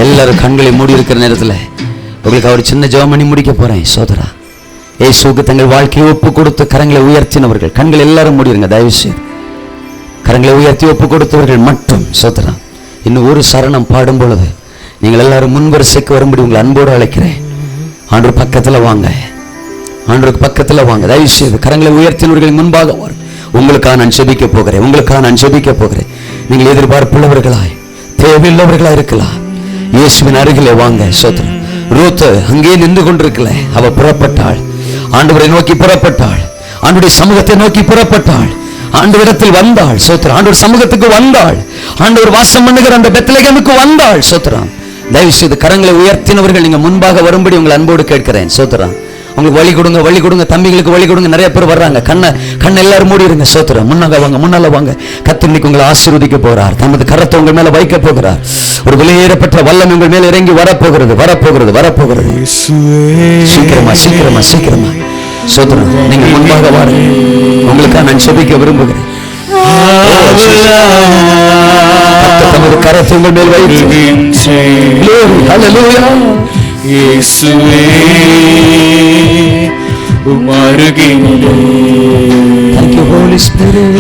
எல்லாரும் கண்களை மூடி இருக்கிற நேரத்தில் உங்களுக்கு ஒரு சின்ன ஜெபம் பண்ணி முடிக்க போறேன். சோதரா, இயேசுவுக்கு தங்கள் வாழ்க்கையை ஒப்பு கொடுத்து கரங்களை உயர்த்தினவர்கள் கண்கள் எல்லாரும் மூடிருங்க. தயவு செய்து கரங்களை உயர்த்தி ஒப்பு கொடுத்தவர்கள் மட்டும் சோதரா, இன்னும் ஒரு சரணம் பாடும் பொழுது நீங்கள் எல்லாரும் முன்வரிசைக்கு வரும்படி உங்களை அன்போடு அழைக்கிறேன். ஆண்டவர் பக்கத்தில் வாங்க, ஆண்டவருக்கு பக்கத்தில் வாங்க. தயவு செய்து கரங்களை உயர்த்தினவர்கள் முன்பாக வரும். உங்களுக்காக நான் ஜெபிக்க போகிறேன், உங்களுக்காக நான் ஜெபிக்க போகிறேன். நீங்கள் எதிர்பார்ப்புள்ளவர்களாய் தேவையுள்ளவர்களாய் இருக்கலாம். இயேசுவின் அருகிலே வாங்க. சோதரன் ரூத் அங்கே நின்று கொண்டிருக்கல, அவ புறப்பட்டாள், ஆண்டவரை நோக்கி புறப்பட்டாள், ஆண்டவருடைய சமூகத்தை நோக்கி புறப்பட்டாள், ஆண்டவரிடத்தில் வந்தாள். சோத்திரம், ஆண்டவர் சமூகத்துக்கு வந்தாள், ஆண்டவர் வாசம் பண்ணுகிற அந்த பெத்லகேமுக்கு வந்தாள். சோத்திரம், தயவு செய்து கரங்களை உயர்த்தினவர்கள் நீங்க முன்பாக வரும்படி உங்களை அன்போடு கேட்கிறேன். சோத்திரம், உங்களுக்கு வழி கொடுங்க, வழி கொடுங்க, தம்பிகளுக்கு வழி கொடுங்க. நிறைய பேர் வர்றாங்க, கண்ணை எல்லாரும் மூடி இருங்க. சோத்திரம், முன்னாக வாங்க, முன்னால வாங்க. கர்த்தர் இன்னைக்கு உங்களை ஆசீர்வதிக்க போறார், தமது கரத்தை உங்கள் மேல வைக்க போகிறார். ஒரு விலையேறப்பட்ட வல்லமை உங்கள் மேல இறங்கி வரப்போகிறது, வரப்போகிறது, வரப்போகிறது. சீக்கிரமா சீக்கிரமா சீக்கிரமா. சோத்திரம், நீங்க முன்பாக வாருங்க, உங்களுக்காக நான் ஜெபிக்க விரும்புகிறேன். தமது கரத்தை உங்கள் மேல் வைத்து இயேசுவே உமருகின்றே. Thank you Holy Spirit.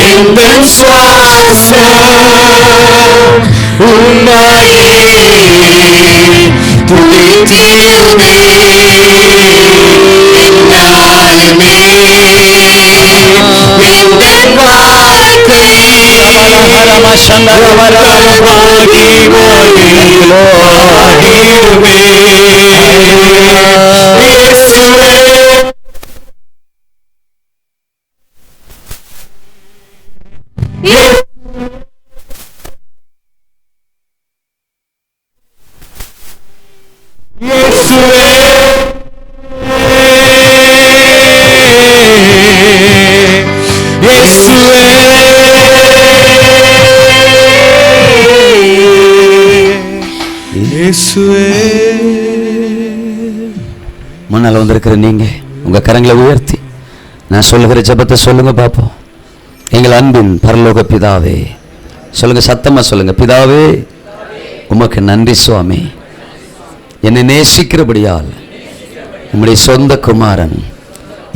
எந்தன் சுவாசம் உம்மையே துதித்திடுமே. என்னாலுமே எந்தன் வாழ்க்கை பாடிடுமே. இயேசுவே முன்னால வந்திருக்கிற நீங்க உங்க கரங்களை உயர்த்தி நான் சொல்லுகிற ஜெபத்தை சொல்லுங்க பாப்போம். எங்கள் அன்பின் பரலோக பிதாவே, சொல்லுங்க, சத்தமா சொல்லுங்க. பிதாவே, உமக்கு நன்றி சுவாமி, என்னை நேசிக்கிறபடியால் உம்முடைய சொந்த குமாரன்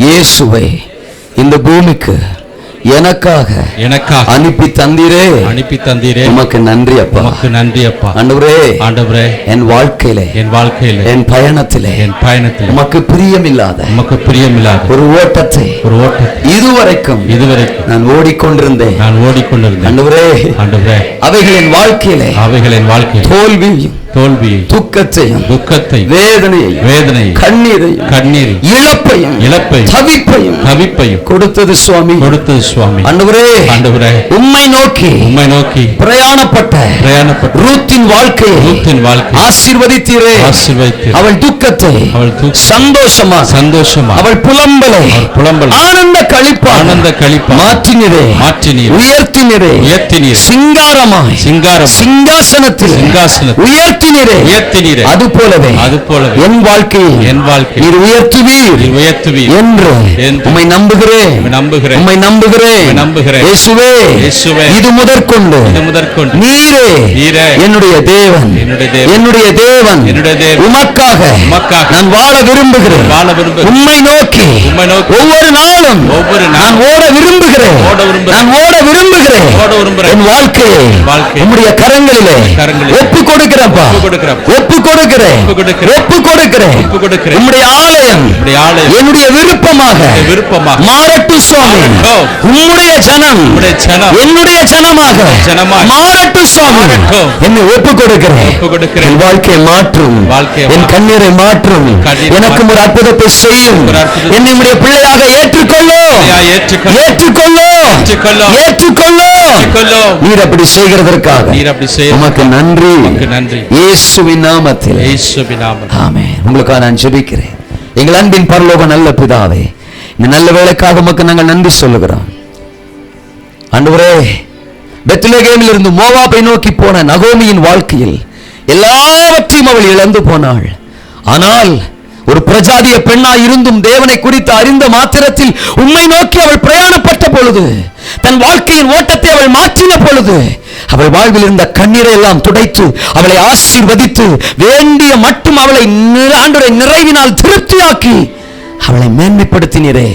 இயேசுவை இந்த பூமிக்கு எனக்காக அனுப்பி தந்தீரே. உமக்கு நன்றி அப்பா, உமக்கு நன்றி அப்பா. ஆண்டவரே, என் வாழ்க்கையிலே என் பயணத்திலே உமக்கு பிரியமில்லாத ஒரு ஓட்டத்தை இதுவரைக்கும் நான் ஓடிக்கொண்டிருந்தேன். ஆண்டவரே, அவைகளின் வாழ்க்கையிலே தோல்வியும் துக்கத்தையும் வேதனையையும் கண்ணீரையும் இழப்பையும் தவிப்பையும் கொடுத்தது சுவாமி. ஆண்டவரே, உம்மை நோக்கி பிரயாணப்பட்ட ரூத்தின் வாழ்க்கையை ஆசீர்வதித்தீரே. அவள் துக்கத்தை சந்தோஷமா அவள் புலம்பலை ஆனந்த களிப்பா மாற்றினரே, உயர்த்தினரே, சிங்காசனத்தில் உயர்த்தி உயர்த்தினீரே. அது போலவே என் வாழ்க்கையை நீர் உயர்த்துவீர் என்று உம்மை நம்புகிறேன். உம்மை நம்புகிறேன் இயேசுவே. இது முதற்கொண்டு நீரே என்னுடைய தேவன். என்னுடைய தேவன். உமக்காக நான் வாழ விரும்புகிறேன். உம்மை நோக்கி ஒவ்வொரு நாளும் நான் ஓட விரும்புகிறேன். என் வாழ்க்கையை உம்முடைய கரங்களிலே ஒப்பு கொடுக்கிறேன்ப்பா. ஒப்பு கொடுக்கிறேன். உம்முடைய ஆலயம் என்னுடைய விருப்பமாக மாறட்டும் சுவாமி. உம்முடைய ஜனம் என்னுடைய ஜனமாக மாறட்டும் சுவாமி. என்னை ஒப்பு கொடுக்கிறேன். என் வாழ்க்கையை மாற்றும். என் கண்ணீரை மாற்றும். எனக்கும் ஒரு அற்புதத்தை செய்யும். என்னை உம்முடைய பிள்ளையாக ஏற்றுக்கொள்ளோ. நீர் அப்படி செய்கிறதற்காக உமக்கு நன்றி. இயேசுவின் நாமத்தில் ஆமென். உங்களுக்காக நான் ஜெபிக்கிறேன். எங்கள் அன்பின் பரலோக நல்ல பிதாவே, இந்த நல்ல வேளைக்காக உமக்கு நாங்கள் நன்றி சொல்லுகிறோம். ஆண்டவரே, பெத்லகேமில் இருந்து மோவாபை நோக்கி போன நகோமியின் வாழ்க்கையில் எல்லாவற்றையும் அவள் இழந்து போனாள். ஆனால் ஒரு பிரஜாதிய பெண்ணாய் இருந்தும் தேவனை குறித்து அறிந்த மாத்திரத்தில் உம்மை நோக்கி அவள் பிரயாணப்பட்ட பொழுது, தன் வாழ்க்கையின் ஓட்டத்தை அவள் மாற்றின பொழுது, அவள் வாழ்வில் இருந்த கண்ணீரை எல்லாம் துடைத்து அவளை ஆசீர்வதித்து வேண்டிய மட்டும் அவளை ஆண்டவரை நிறைவினால் திருப்தியாக்கி அவளை மேன்மைப்படுத்தினீரே.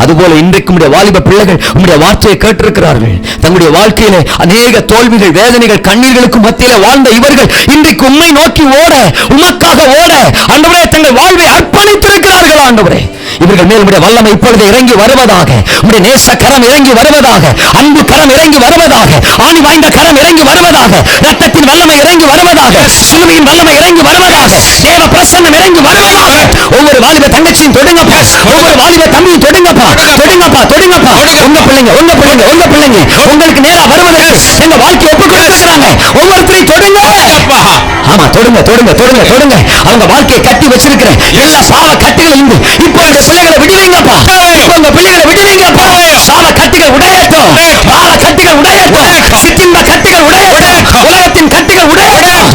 அதுபோல இன்றைக்கு உம்முடைய வாலிப பிள்ளைகள் உம்முடைய வார்த்தையை கேட்டிருக்கிறார்கள். தங்களுடைய வாழ்க்கையிலே அநேக தோல்விகள், வேதனைகள், கண்ணீர்களுக்கு மத்தியிலே வாழ்ந்த இவர்கள் இன்றைக்கு உம்மை நோக்கி ஓட, உமக்காக ஓட ஆண்டவரே தங்கள் வாழ்வை அர்ப்பணித்திருக்கிறார்கள். ஆண்டவரே, இவர்கள் மேல் உம்முடைய வல்லமை இப்பொழுது இறங்கி வருவதாக. உம்முடைய நேச கரம் இறங்கி வருவதாக. அன்பு கரம் இறங்கி வருவதாக. ஆணி வாய்ந்த கரம் இறங்கி வருவதாக. இரத்தத்தின் வல்லமை இறங்கி வருவதாக. சிலுவையின் வல்லமை இறங்கி வருவதாக. தேவ பிரசன்னம் இறங்கி வருவதாக. ஒவ்வொரு வாலிப தங்கச்சியும் தொடுங்கப்பா. ஒவ்வொரு வாலிப தம்பியும் தொடுங்கப்பா. உங்க பிள்ளைங்க உங்களுக்கு நேரா வருவதற்கு எங்க வாழ்க்கையை ஒப்பு கொடுத்திருக்கிறாங்க. ஒவ்வொருத்தரையும் தொடுங்க. ஆமா, தொடுங்க. அவங்க வாழ்க்கையை கட்டி வச்சிருக்கிற எல்லா சாவ கட்டுகளை இருந்து இப்போ இந்த பிள்ளைகளை விடுவீங்கப்பா. சாவ கட்டுகள் உடையட்டும். பாவ கட்டுகள் உடையட்டும். சிற்றின்ப கட்டுகள் உடையட்டும். உலகத்தின் கட்டுகள் உடையட்டும்.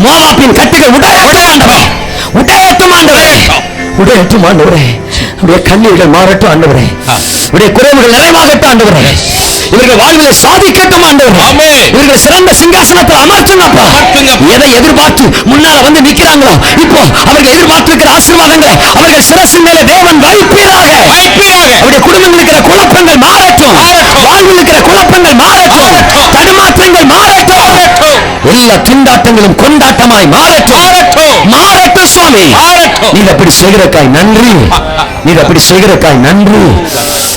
மோவாபின் கட்டுகள் உடையட்டும். ஆண்டவரே, உடைய கண்ணீர்கள் மாறட்டும் ஆண்டவரே. உடைய குறைவுகள் நிறைவாகட்டும் ஆண்டவரே. இவர்கள் வாழ்விலே சாதிக்கட்டும் ஆண்டவரே. இவர்கள் சிறந்த சிங்காசனத்தில் அமர்த்துங்கப்பா. எதை எதிர்பார்த்து முன்னால வந்து நிக்கிறாங்களோ, இப்போ அவர்கள் எதிர்பார்த்திருக்கிற ஆசீர்வாதங்களை அவர்கள் சிரசின் மேலே தேவன் வைப்பீராக. அவருடைய குடும்பத்தில் இருக்கிற குழப்பங்கள் மாறட்டும். வாழ்வில் இருக்கிற குழப்பங்கள் மாறட்டும். தடுமாற்றங்கள் மாறட்டும். எல்லா திண்டாட்டங்களும் கொண்டாட்டமாய் மாறட்டும். சுவாமி, நீர் அப்படி செய்கிறக்காய் நன்றி.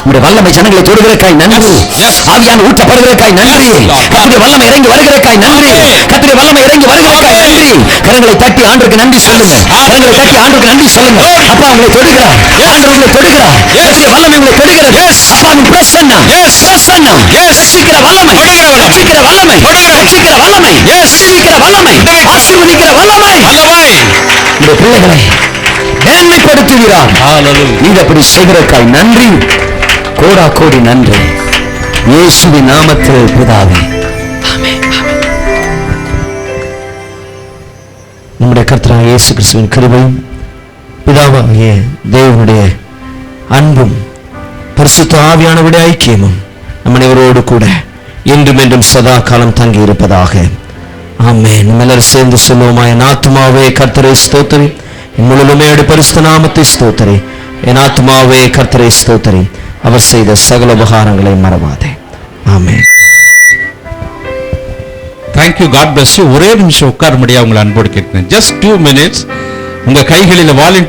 உடைய வல்லமை ஜனங்களை தொடுகிறக்காய் நன்றி. ஆவியான ஊற்றப்படுகிறக்காய் நன்றி. கர்த்தருடைய வல்லமை இறங்கி வருகிறக்காய் நன்றி. கரங்களை தட்டி ஆண்டவருக்கு நன்றி சொல்லுங்க. அப்பா உங்களை தொடுகிறார். ஆண்டவர் உங்களை தொடுகிறார். கர்த்தருடைய வல்லமை உங்களை தொடுகிறது. அப்பாவின் பிரசன்னம். ரட்சிக்கிற வல்லமை. ஆசீர்வதிக்கிற வல்லமை. இந்த பிள்ளைகளை மேன்மைப்படுத்துகிறார். நீங்க அப்படி செய்கிறக்காய் நன்றி. கோடா கோடி நன்றி. இயேசுவின் நாமத்தில் பிதாவே, ஆமென். நம்முடைய கர்த்தராகிய இயேசு கிறிஸ்துவின் கிருபையும் பிதாவாகிய தேவனுடைய அன்பும் பரிசுத்த ஆவியானவருடைய ஐக்கியமும் நம் அனைவரோடு கூட இன்றும் என்றும் சதா காலம் தங்கி இருப்பதாக. ஆமென். நம்ம எல்லாரும் சேர்ந்து சொல்லுவோமா? என் ஆத்துமாவே கர்த்தரை ஸ்தோத்திரி, என் முழுமே பரிசுத்த நாமத்தை ஸ்தோத்திரி. என் ஆத்துமாவே கர்த்தரை ஸ்தோத்திரி, அவர் செய்த சகல உபகாரங்களை மறவாதே. ஆமென். Thank you. God bless you. ஒரே நிமிஷம் உட்கார முடியாது. உங்களை அன்போடு கேட்கிறேன். Just 2 minutes. உங்க கைகளில் வாலண்டியர்